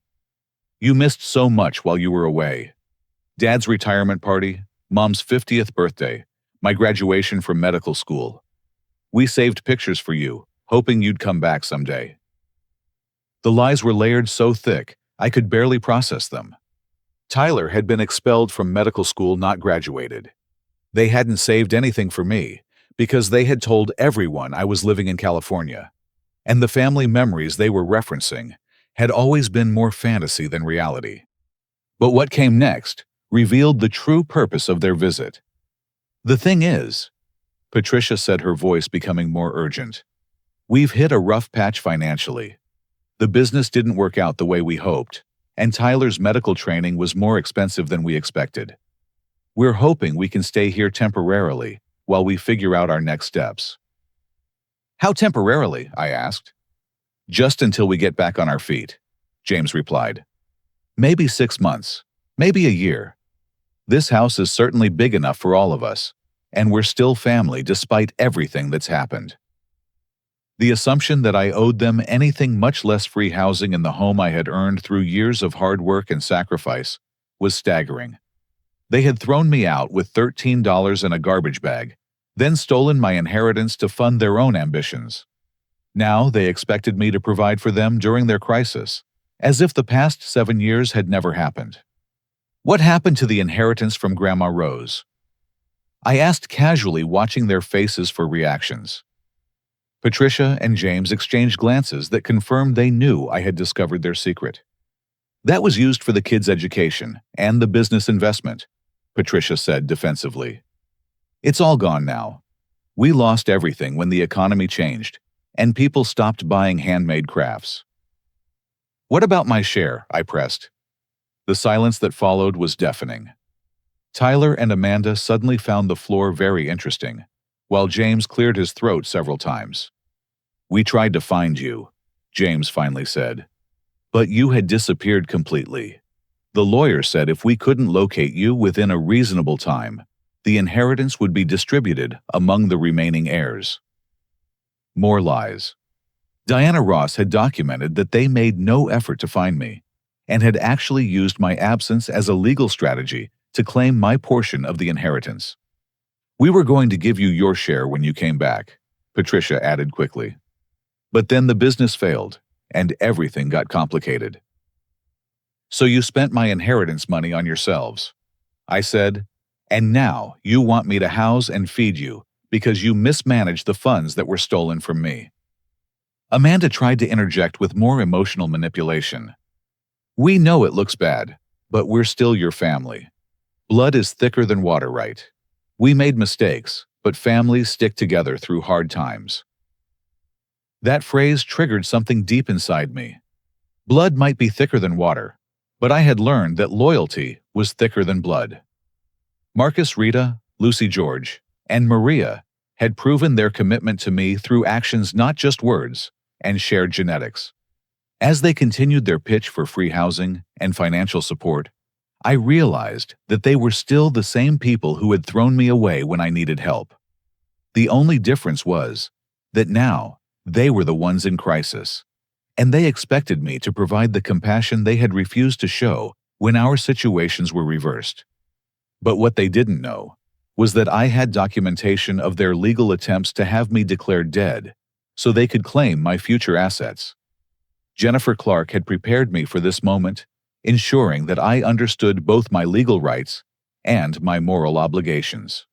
"You missed so much while you were away. Dad's retirement party, Mom's 50th birthday, my graduation from medical school. We saved pictures for you, hoping you'd come back someday." The lies were layered so thick, I could barely process them. Tyler had been expelled from medical school, not graduated. They hadn't saved anything for me, because they had told everyone I was living in California, and the family memories they were referencing had always been more fantasy than reality. But what came next revealed the true purpose of their visit. "The thing is," Patricia said, her voice becoming more urgent, "we've hit a rough patch financially. The business didn't work out the way we hoped, and Tyler's medical training was more expensive than we expected. We're hoping we can stay here temporarily while we figure out our next steps." "How temporarily?" I asked. "Just until we get back on our feet," James replied. "Maybe 6 months, maybe a year. This house is certainly big enough for all of us, and we're still family despite everything that's happened." The assumption that I owed them anything, much less free housing in the home I had earned through years of hard work and sacrifice, was staggering. They had thrown me out with $13 in a garbage bag, then stolen my inheritance to fund their own ambitions. Now they expected me to provide for them during their crisis, as if the past 7 years had never happened. "What happened to the inheritance from Grandma Rose?" I asked casually, watching their faces for reactions. Patricia and James exchanged glances that confirmed they knew I had discovered their secret. "That was used for the kids' education and the business investment," Patricia said defensively. "It's all gone now. We lost everything when the economy changed, and people stopped buying handmade crafts." "What about my share?" I pressed. The silence that followed was deafening. Tyler and Amanda suddenly found the floor very interesting, while James cleared his throat several times. "We tried to find you," James finally said, "but you had disappeared completely. The lawyer said if we couldn't locate you within a reasonable time, the inheritance would be distributed among the remaining heirs." More lies. Diana Ross had documented that they made no effort to find me, and had actually used my absence as a legal strategy to claim my portion of the inheritance. "We were going to give you your share when you came back," Patricia added quickly. "But then the business failed, and everything got complicated." "So you spent my inheritance money on yourselves," I said, "and now you want me to house and feed you because you mismanaged the funds that were stolen from me." Amanda tried to interject with more emotional manipulation. "We know it looks bad, but we're still your family. Blood is thicker than water, right? We made mistakes, but families stick together through hard times." That phrase triggered something deep inside me. Blood might be thicker than water, but I had learned that loyalty was thicker than blood. Marcus, Rita, Lucy George, and Maria had proven their commitment to me through actions, not just words, and shared genetics. As they continued their pitch for free housing and financial support, I realized that they were still the same people who had thrown me away when I needed help. The only difference was that now They were the ones in crisis, and they expected me to provide the compassion they had refused to show when our situations were reversed. But what they didn't know was that I had documentation of their legal attempts to have me declared dead so they could claim my future assets. Jennifer Clark had prepared me for this moment, ensuring that I understood both my legal rights and my moral obligations.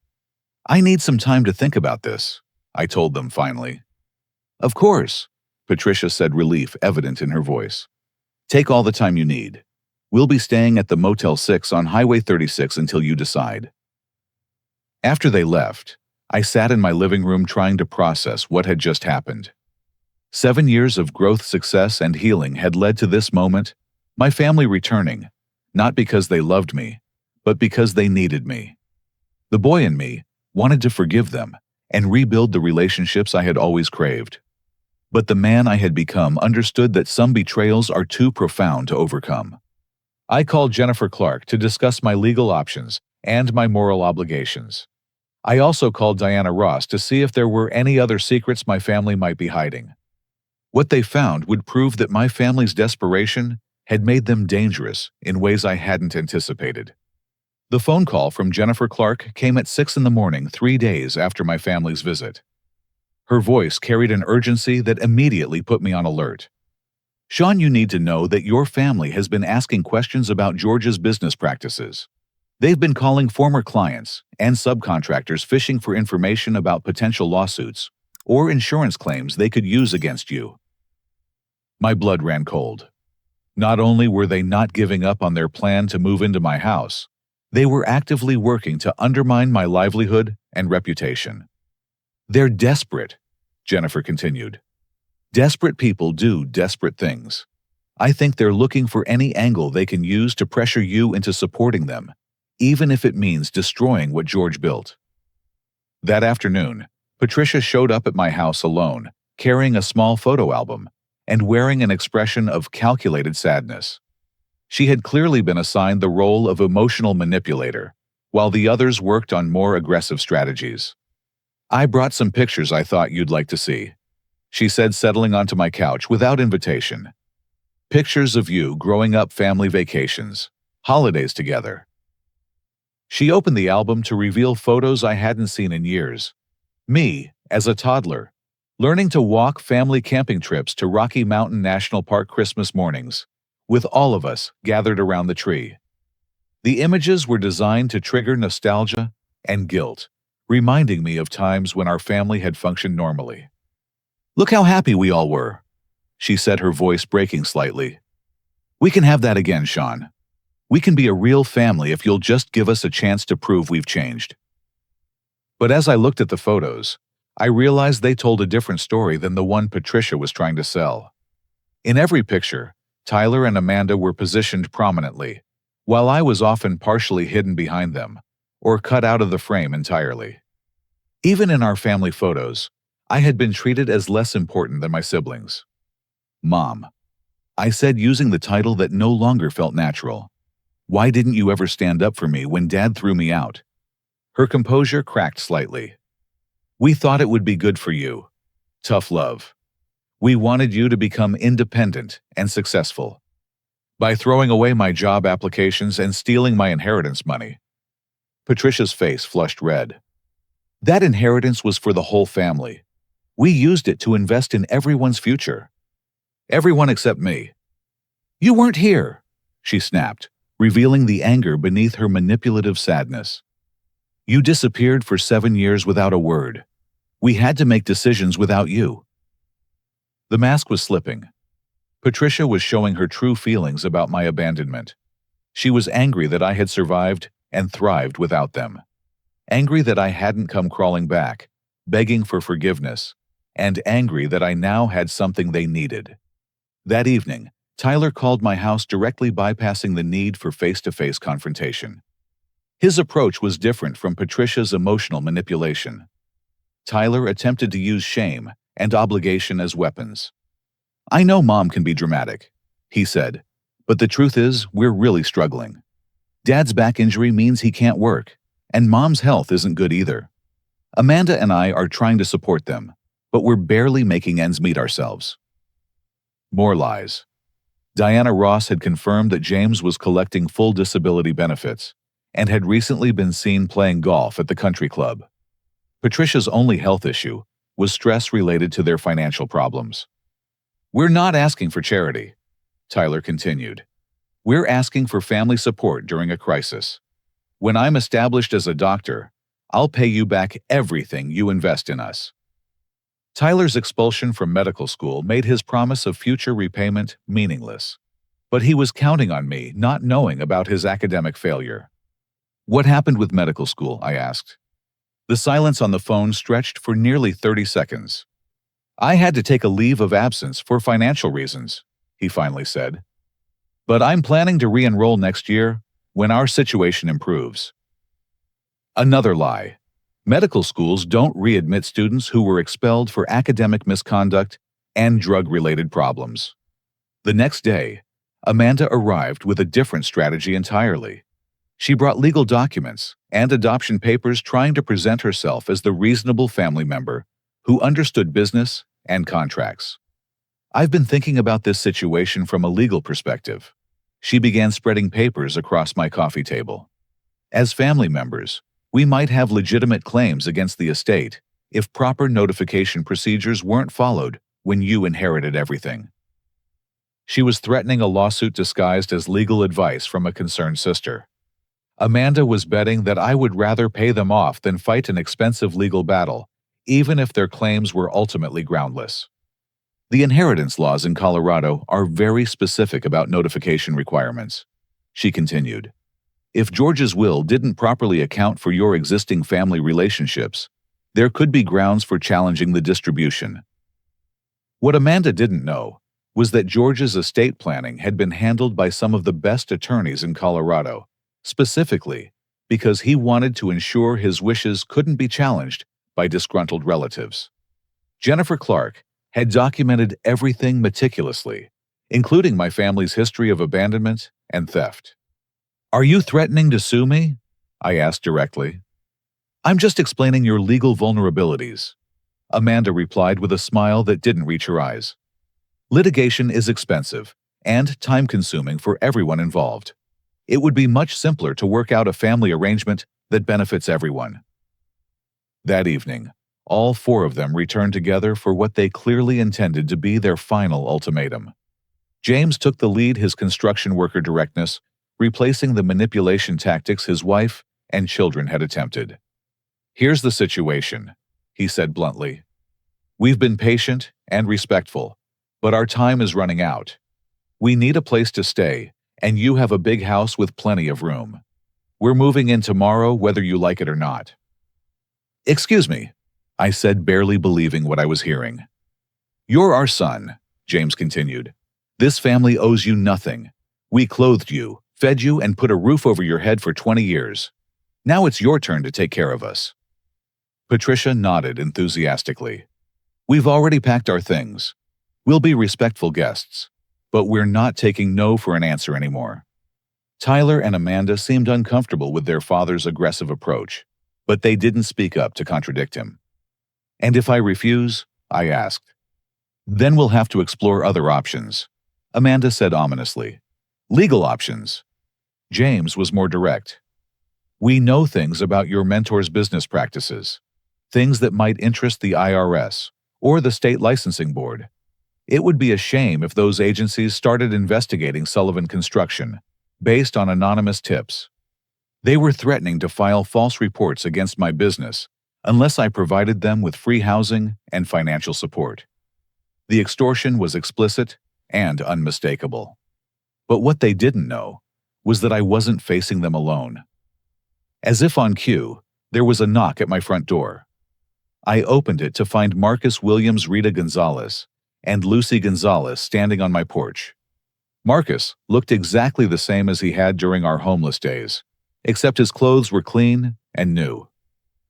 "I need some time to think about this," I told them finally. "Of course," Patricia said, relief evident in her voice. "Take all the time you need. We'll be staying at the Motel 6 on Highway 36 until you decide." After they left, I sat in my living room trying to process what had just happened. 7 years of growth, success, and healing had led to this moment, my family returning, not because they loved me, but because they needed me. The boy in me wanted to forgive them and rebuild the relationships I had always craved. But the man I had become understood that some betrayals are too profound to overcome. I called Jennifer Clark to discuss my legal options and my moral obligations. I also called Diana Ross to see if there were any other secrets my family might be hiding. What they found would prove that my family's desperation had made them dangerous in ways I hadn't anticipated. The phone call from Jennifer Clark came at 6 a.m, 3 days after my family's visit. Her voice carried an urgency that immediately put me on alert. "Shawn, you need to know that your family has been asking questions about George's business practices. They've been calling former clients and subcontractors fishing for information about potential lawsuits or insurance claims they could use against you." My blood ran cold. Not only were they not giving up on their plan to move into my house, they were actively working to undermine my livelihood and reputation. "They're desperate," Jennifer continued. "Desperate people do desperate things. I think they're looking for any angle they can use to pressure you into supporting them, even if it means destroying what George built." That afternoon, Patricia showed up at my house alone, carrying a small photo album and wearing an expression of calculated sadness. She had clearly been assigned the role of emotional manipulator, while the others worked on more aggressive strategies. "I brought some pictures I thought you'd like to see," she said, settling onto my couch without invitation. "Pictures of you growing up, family vacations, holidays together." She opened the album to reveal photos I hadn't seen in years. Me, as a toddler, learning to walk, family camping trips to Rocky Mountain National Park Christmas mornings, with all of us gathered around the tree. The images were designed to trigger nostalgia and guilt, reminding me of times when our family had functioned normally. "Look how happy we all were," she said, her voice breaking slightly. "We can have that again, Shawn. We can be a real family if you'll just give us a chance to prove we've changed." But as I looked at the photos, I realized they told a different story than the one Patricia was trying to sell. In every picture, Tyler and Amanda were positioned prominently, while I was often partially hidden behind them, or cut out of the frame entirely. Even in our family photos, I had been treated as less important than my siblings. "Mom," I said, using the title that no longer felt natural, "why didn't you ever stand up for me when Dad threw me out?" Her composure cracked slightly. "We thought it would be good for you. Tough love. We wanted you to become independent and successful." By throwing away my job applications and stealing my inheritance money. Patricia's face flushed red. "That inheritance was for the whole family. We used it to invest in everyone's future. Everyone except me." "You weren't here," she snapped, revealing the anger beneath her manipulative sadness. "You disappeared for 7 years without a word. We had to make decisions without you." The mask was slipping. Patricia was showing her true feelings about my abandonment. She was angry that I had survived and thrived without them. Angry that I hadn't come crawling back, begging for forgiveness, and angry that I now had something they needed. That evening, Tyler called my house, directly bypassing the need for face-to-face confrontation. His approach was different from Patricia's emotional manipulation. Tyler attempted to use shame and obligation as weapons. "I know Mom can be dramatic," he said, "but the truth is we're really struggling. Dad's back injury means he can't work, and Mom's health isn't good either. Amanda and I are trying to support them, but we're barely making ends meet ourselves. More lies. Diana Ross had confirmed that James was collecting full disability benefits and had recently been seen playing golf at the country club. Patricia's only health issue was stress related to their financial problems. "We're not asking for charity," Tyler continued. "We're asking for family support during a crisis. When I'm established as a doctor, I'll pay you back everything you invest in us." Tyler's expulsion from medical school made his promise of future repayment meaningless, but he was counting on me not knowing about his academic failure. "What happened with medical school?" I asked. The silence on the phone stretched for nearly 30 seconds. "I had to take a leave of absence for financial reasons," he finally said. "But I'm planning to re-enroll next year when our situation improves." Another lie. Medical schools don't readmit students who were expelled for academic misconduct and drug-related problems. The next day, Amanda arrived with a different strategy entirely. She brought legal documents and adoption papers, trying to present herself as the reasonable family member who understood business and contracts. "I've been thinking about this situation from a legal perspective." She began spreading papers across my coffee table. "As family members, we might have legitimate claims against the estate if proper notification procedures weren't followed when you inherited everything." She was threatening a lawsuit disguised as legal advice from a concerned sister. Amanda was betting that I would rather pay them off than fight an expensive legal battle, even if their claims were ultimately groundless. "The inheritance laws in Colorado are very specific about notification requirements," she continued. "If George's will didn't properly account for your existing family relationships, there could be grounds for challenging the distribution." What Amanda didn't know was that George's estate planning had been handled by some of the best attorneys in Colorado, specifically because he wanted to ensure his wishes couldn't be challenged by disgruntled relatives. Jennifer Clark had documented everything meticulously, including my family's history of abandonment and theft. "Are you threatening to sue me?" I asked directly. "I'm just explaining your legal vulnerabilities," Amanda replied with a smile that didn't reach her eyes. "Litigation is expensive and time-consuming for everyone involved. It would be much simpler to work out a family arrangement that benefits everyone." That evening, all four of them returned together for what they clearly intended to be their final ultimatum. James took the lead, his construction worker directness replacing the manipulation tactics his wife and children had attempted. "Here's the situation," he said bluntly. "We've been patient and respectful, but our time is running out. We need a place to stay, and you have a big house with plenty of room. We're moving in tomorrow, whether you like it or not." "Excuse me," I said, barely believing what I was hearing. "You're our son," James continued. "This family owes you nothing. We clothed you, fed you, and put a roof over your head for 20 years. Now it's your turn to take care of us." Patricia nodded enthusiastically. "We've already packed our things. We'll be respectful guests, but we're not taking no for an answer anymore." Tyler and Amanda seemed uncomfortable with their father's aggressive approach, but they didn't speak up to contradict him. "And if I refuse?" I asked. "Then we'll have to explore other options," Amanda said ominously. "Legal options." James was more direct. "We know things about your mentor's business practices, things that might interest the IRS or the state licensing board. It would be a shame if those agencies started investigating Sullivan Construction based on anonymous tips. They were threatening to file false reports against my business unless I provided them with free housing and financial support." The extortion was explicit and unmistakable. But what they didn't know was that I wasn't facing them alone. As if on cue, there was a knock at my front door. I opened it to find Marcus Williams, Rita Gonzalez, and Lucy Gonzalez standing on my porch. Marcus looked exactly the same as he had during our homeless days, except his clothes were clean and new.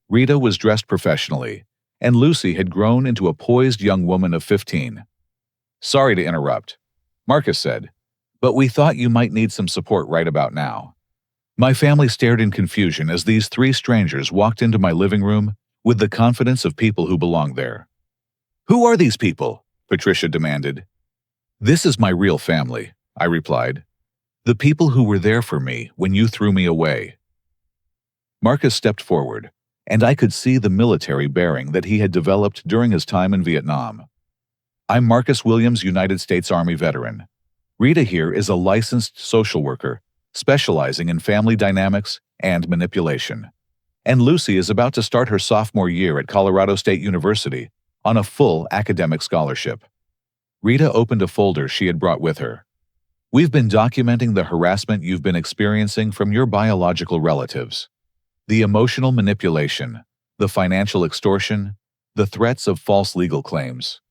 Rita was dressed professionally, and Lucy had grown into a poised young woman of 15. "Sorry to interrupt," Marcus said, "but we thought you might need some support right about now." My family stared in confusion as these three strangers walked into my living room with the confidence of people who belonged there. Who are these people? Patricia demanded. This is my real family, I replied. The people who were there for me when you threw me away. Marcus stepped forward, and I could see the military bearing that he had developed during his time in Vietnam. I'm Marcus Williams, United States Army veteran. Rita here is a licensed social worker, specializing in family dynamics and manipulation. And Lucy is about to start her sophomore year at Colorado State University on a full academic scholarship. Rita opened a folder she had brought with her. We've been documenting the harassment you've been experiencing from your biological relatives. The emotional manipulation, the financial extortion, the threats of false legal claims.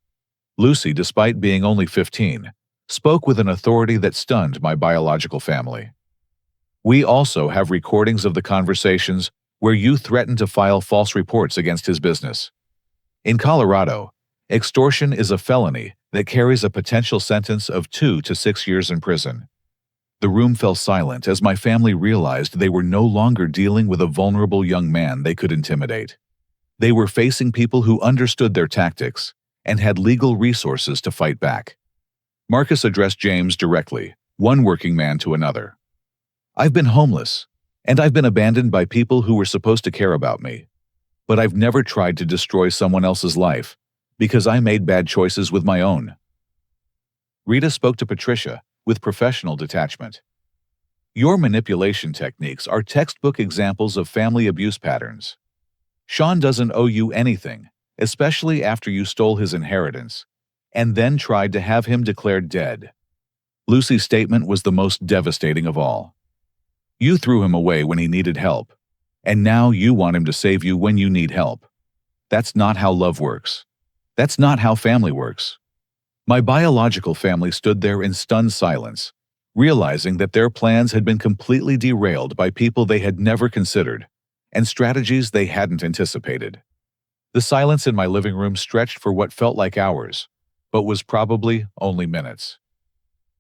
Lucy, despite being only 15, spoke with an authority that stunned my biological family. We also have recordings of the conversations where you threatened to file false reports against his business. In Colorado, extortion is a felony that carries a potential sentence of 2 to 6 years in prison. The room fell silent as my family realized they were no longer dealing with a vulnerable young man they could intimidate. They were facing people who understood their tactics and had legal resources to fight back. Marcus addressed James directly, one working man to another. I've been homeless, and I've been abandoned by people who were supposed to care about me. But I've never tried to destroy someone else's life, because I made bad choices with my own. Rita spoke to Patricia with professional detachment. Your manipulation techniques are textbook examples of family abuse patterns. Shawn doesn't owe you anything, especially after you stole his inheritance, and then tried to have him declared dead. Lucy's statement was the most devastating of all. You threw him away when he needed help, and now you want him to save you when you need help. That's not how love works. That's not how family works. My biological family stood there in stunned silence, realizing that their plans had been completely derailed by people they had never considered and strategies they hadn't anticipated. The silence in my living room stretched for what felt like hours, but was probably only minutes.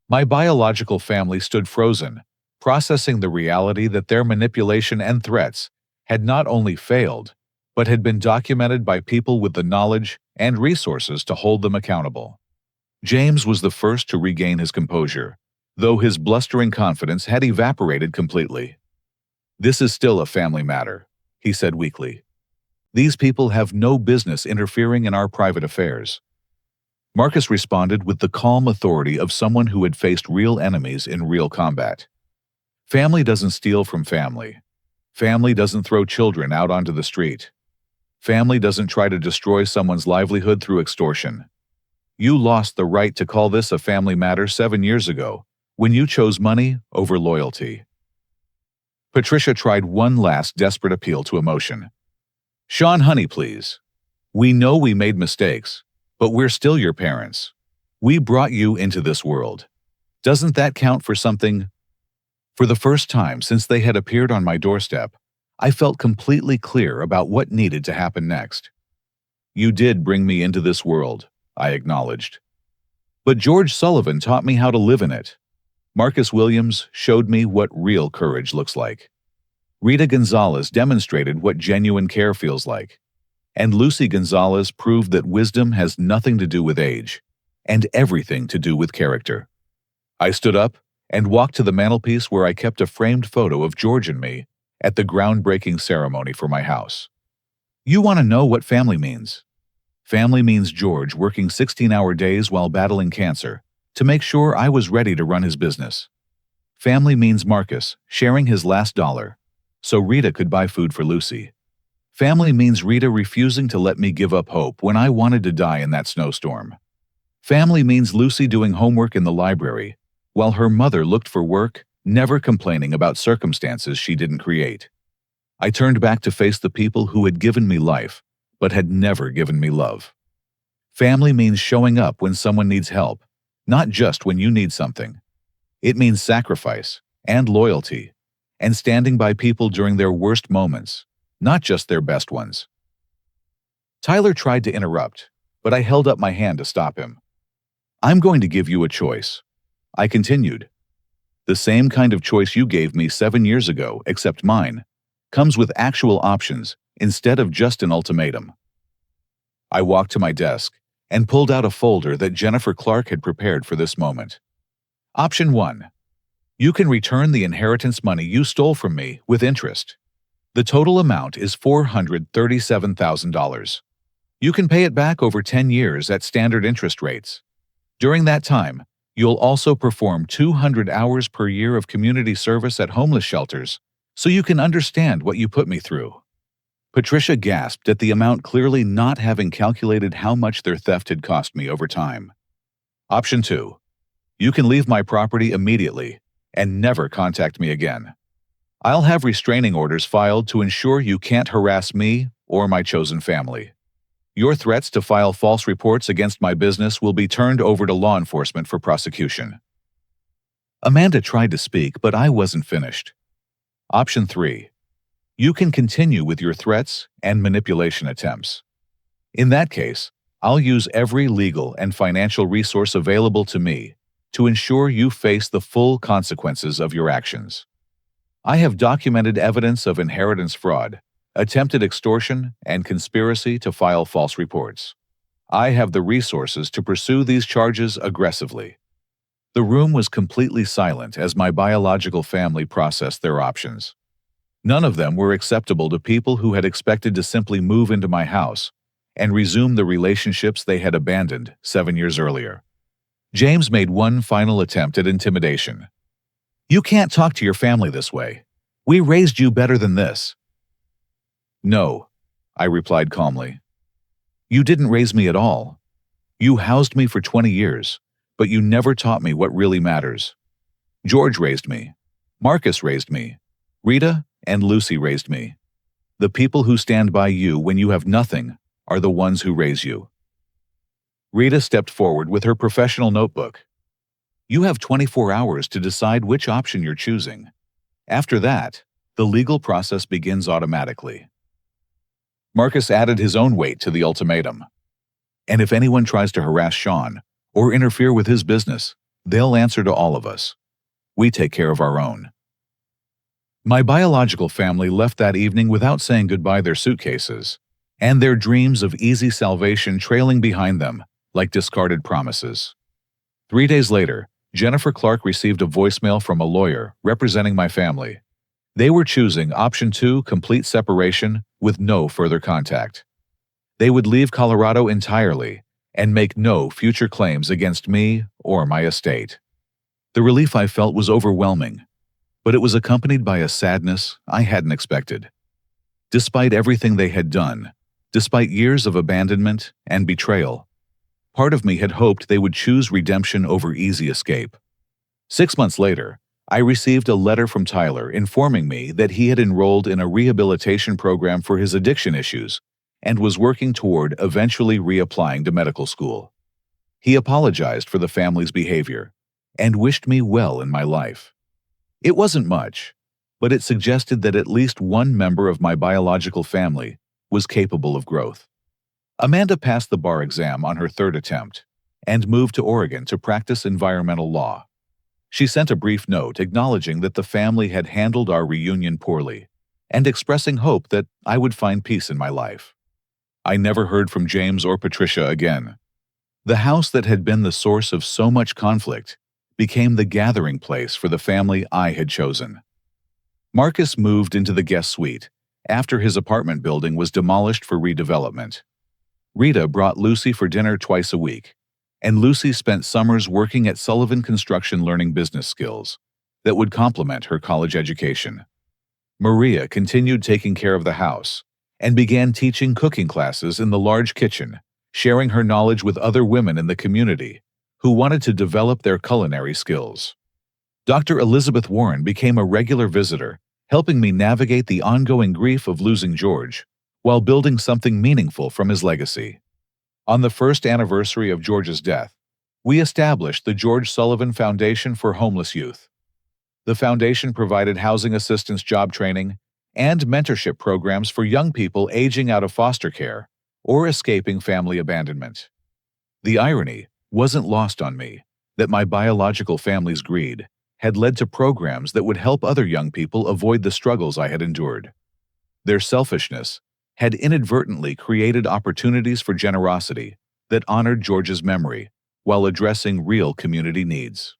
My biological family stood frozen, processing the reality that their manipulation and threats had not only failed, but had been documented by people with the knowledge and resources to hold them accountable. James was the first to regain his composure, though his blustering confidence had evaporated completely. This is still a family matter, he said weakly. These people have no business interfering in our private affairs. Marcus responded with the calm authority of someone who had faced real enemies in real combat. Family doesn't steal from family. Family doesn't throw children out onto the street. Family doesn't try to destroy someone's livelihood through extortion. You lost the right to call this a family matter 7 years ago, when you chose money over loyalty. Patricia tried one last desperate appeal to emotion. Shawn, honey, please. We know we made mistakes, but we're still your parents. We brought you into this world. Doesn't that count for something? For the first time since they had appeared on my doorstep, I felt completely clear about what needed to happen next. You did bring me into this world, I acknowledged. But George Sullivan taught me how to live in it. Marcus Williams showed me what real courage looks like. Rita Gonzalez demonstrated what genuine care feels like. And Lucy Gonzalez proved that wisdom has nothing to do with age, and everything to do with character. I stood up and walked to the mantelpiece where I kept a framed photo of George and me at the groundbreaking ceremony for my house. You want to know what family means? Family means George working 16-hour days while battling cancer to make sure I was ready to run his business. Family means Marcus sharing his last dollar so Rita could buy food for Lucy. Family means Rita refusing to let me give up hope when I wanted to die in that snowstorm. Family means Lucy doing homework in the library while her mother looked for work, never complaining about circumstances she didn't create. I turned back to face the people who had given me life, but had never given me love. Family means showing up when someone needs help, not just when you need something. It means sacrifice and loyalty, and standing by people during their worst moments, not just their best ones. Tyler tried to interrupt, but I held up my hand to stop him. I'm going to give you a choice. I continued. The same kind of choice you gave me 7 years ago, except mine, comes with actual options instead of just an ultimatum. I walked to my desk and pulled out a folder that Jennifer Clark had prepared for this moment. Option 1. You can return the inheritance money you stole from me with interest. The total amount is $437,000. You can pay it back over 10 years at standard interest rates. During that time, you'll also perform 200 hours per year of community service at homeless shelters, so you can understand what you put me through. Patricia gasped at the amount, clearly not having calculated how much their theft had cost me over time. Option 2. You can leave my property immediately and never contact me again. I'll have restraining orders filed to ensure you can't harass me or my chosen family. Your threats to file false reports against my business will be turned over to law enforcement for prosecution. Amanda tried to speak, but I wasn't finished. Option 3. You can continue with your threats and manipulation attempts. In that case, I'll use every legal and financial resource available to me to ensure you face the full consequences of your actions. I have documented evidence of inheritance fraud, attempted extortion, and conspiracy to file false reports. I have the resources to pursue these charges aggressively. The room was completely silent as my biological family processed their options. None of them were acceptable to people who had expected to simply move into my house and resume the relationships they had abandoned 7 years earlier. James made one final attempt at intimidation. You can't talk to your family this way. We raised you better than this. No, I replied calmly. You didn't raise me at all. You housed me for 20 years, but you never taught me what really matters. George raised me. Marcus raised me. Rita and Lucy raised me. The people who stand by you when you have nothing are the ones who raise you. Rita stepped forward with her professional notebook. You have 24 hours to decide which option you're choosing. After that, the legal process begins automatically. Marcus added his own weight to the ultimatum. And if anyone tries to harass Shawn or interfere with his business, they'll answer to all of us. We take care of our own. My biological family left that evening without saying goodbye their suitcases, and their dreams of easy salvation trailing behind them like discarded promises. 3 days later, Jennifer Clark received a voicemail from a lawyer representing my family. They were choosing option 2, complete separation with no further contact. They would leave Colorado entirely and make no future claims against me or my estate. The relief I felt was overwhelming, but it was accompanied by a sadness I hadn't expected. Despite everything they had done, despite years of abandonment and betrayal, part of me had hoped they would choose redemption over easy escape. 6 months later, I received a letter from Tyler informing me that he had enrolled in a rehabilitation program for his addiction issues and was working toward eventually reapplying to medical school. He apologized for the family's behavior and wished me well in my life. It wasn't much, but it suggested that at least one member of my biological family was capable of growth. Amanda passed the bar exam on her 3rd attempt and moved to Oregon to practice environmental law. She sent a brief note acknowledging that the family had handled our reunion poorly and expressing hope that I would find peace in my life. I never heard from James or Patricia again. The house that had been the source of so much conflict became the gathering place for the family I had chosen. Marcus moved into the guest suite after his apartment building was demolished for redevelopment. Rita brought Lucy for dinner twice a week, and Lucy spent summers working at Sullivan Construction learning business skills that would complement her college education. Maria continued taking care of the house and began teaching cooking classes in the large kitchen, sharing her knowledge with other women in the community who wanted to develop their culinary skills. Dr. Elizabeth Warren became a regular visitor, helping me navigate the ongoing grief of losing George while building something meaningful from his legacy. On the 1st anniversary of George's death, we established the George Sullivan Foundation for Homeless Youth. The foundation provided housing assistance, job training, and mentorship programs for young people aging out of foster care or escaping family abandonment. The irony wasn't lost on me that my biological family's greed had led to programs that would help other young people avoid the struggles I had endured. Their selfishness had inadvertently created opportunities for generosity that honored George's memory while addressing real community needs.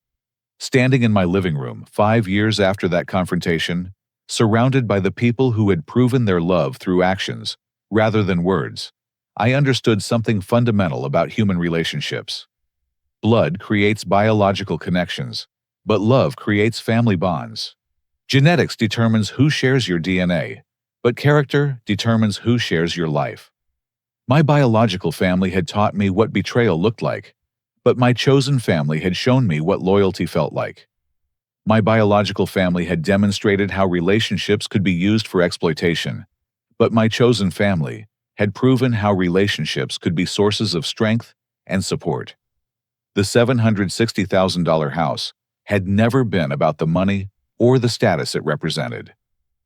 Standing in my living room 5 years after that confrontation, surrounded by the people who had proven their love through actions rather than words, I understood something fundamental about human relationships. Blood creates biological connections, but love creates family bonds. Genetics determines who shares your DNA, but character determines who shares your life. My biological family had taught me what betrayal looked like, but my chosen family had shown me what loyalty felt like. My biological family had demonstrated how relationships could be used for exploitation, but my chosen family had proven how relationships could be sources of strength and support. The $760,000 house had never been about the money or the status it represented.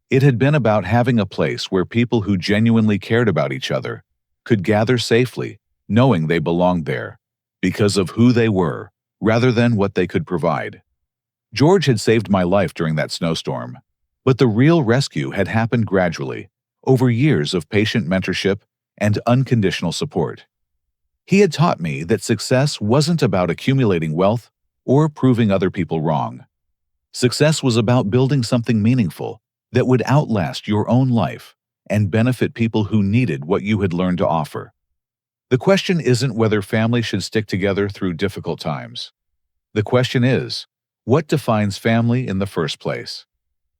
It had been about having a place where people who genuinely cared about each other could gather safely, knowing they belonged there, because of who they were, rather than what they could provide. George had saved my life during that snowstorm, but the real rescue had happened gradually, over years of patient mentorship and unconditional support. He had taught me that success wasn't about accumulating wealth or proving other people wrong. Success was about building something meaningful that would outlast your own life and benefit people who needed what you had learned to offer. The question isn't whether family should stick together through difficult times. The question is, what defines family in the first place?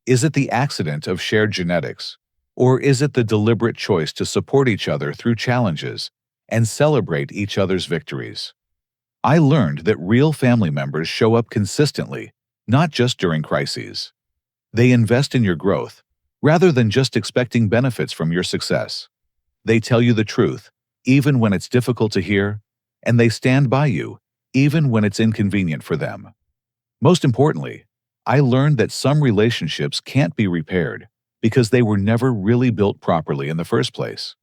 Is it the accident of shared genetics, or is it the deliberate choice to support each other through challenges and celebrate each other's victories? I learned that real family members show up consistently, not just during crises. They invest in your growth, rather than just expecting benefits from your success. They tell you the truth, even when it's difficult to hear, and they stand by you, even when it's inconvenient for them. Most importantly, I learned that some relationships can't be repaired because they were never really built properly in the first place.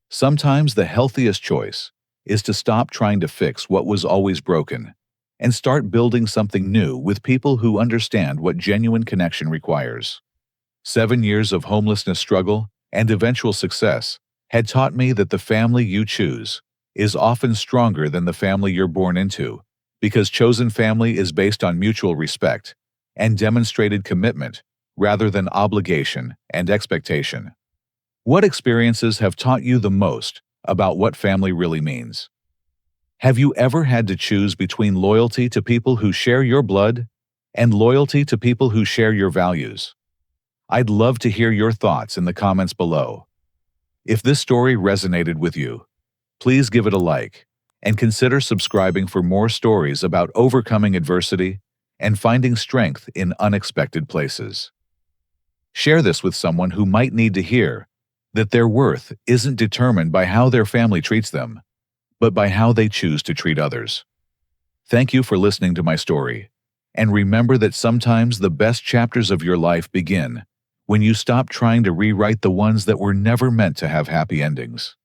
Sometimes the healthiest choice is to stop trying to fix what was always broken and start building something new with people who understand what genuine connection requires. 7 years of homelessness struggle and eventual success had taught me that the family you choose is often stronger than the family you're born into, because chosen family is based on mutual respect and demonstrated commitment rather than obligation and expectation. What experiences have taught you the most about what family really means? Have you ever had to choose between loyalty to people who share your blood and loyalty to people who share your values? I'd love to hear your thoughts in the comments below. If this story resonated with you, please give it a like and consider subscribing for more stories about overcoming adversity and finding strength in unexpected places. Share this with someone who might need to hear that their worth isn't determined by how their family treats them, but by how they choose to treat others. Thank you for listening to my story, and remember that sometimes the best chapters of your life begin when you stop trying to rewrite the ones that were never meant to have happy endings.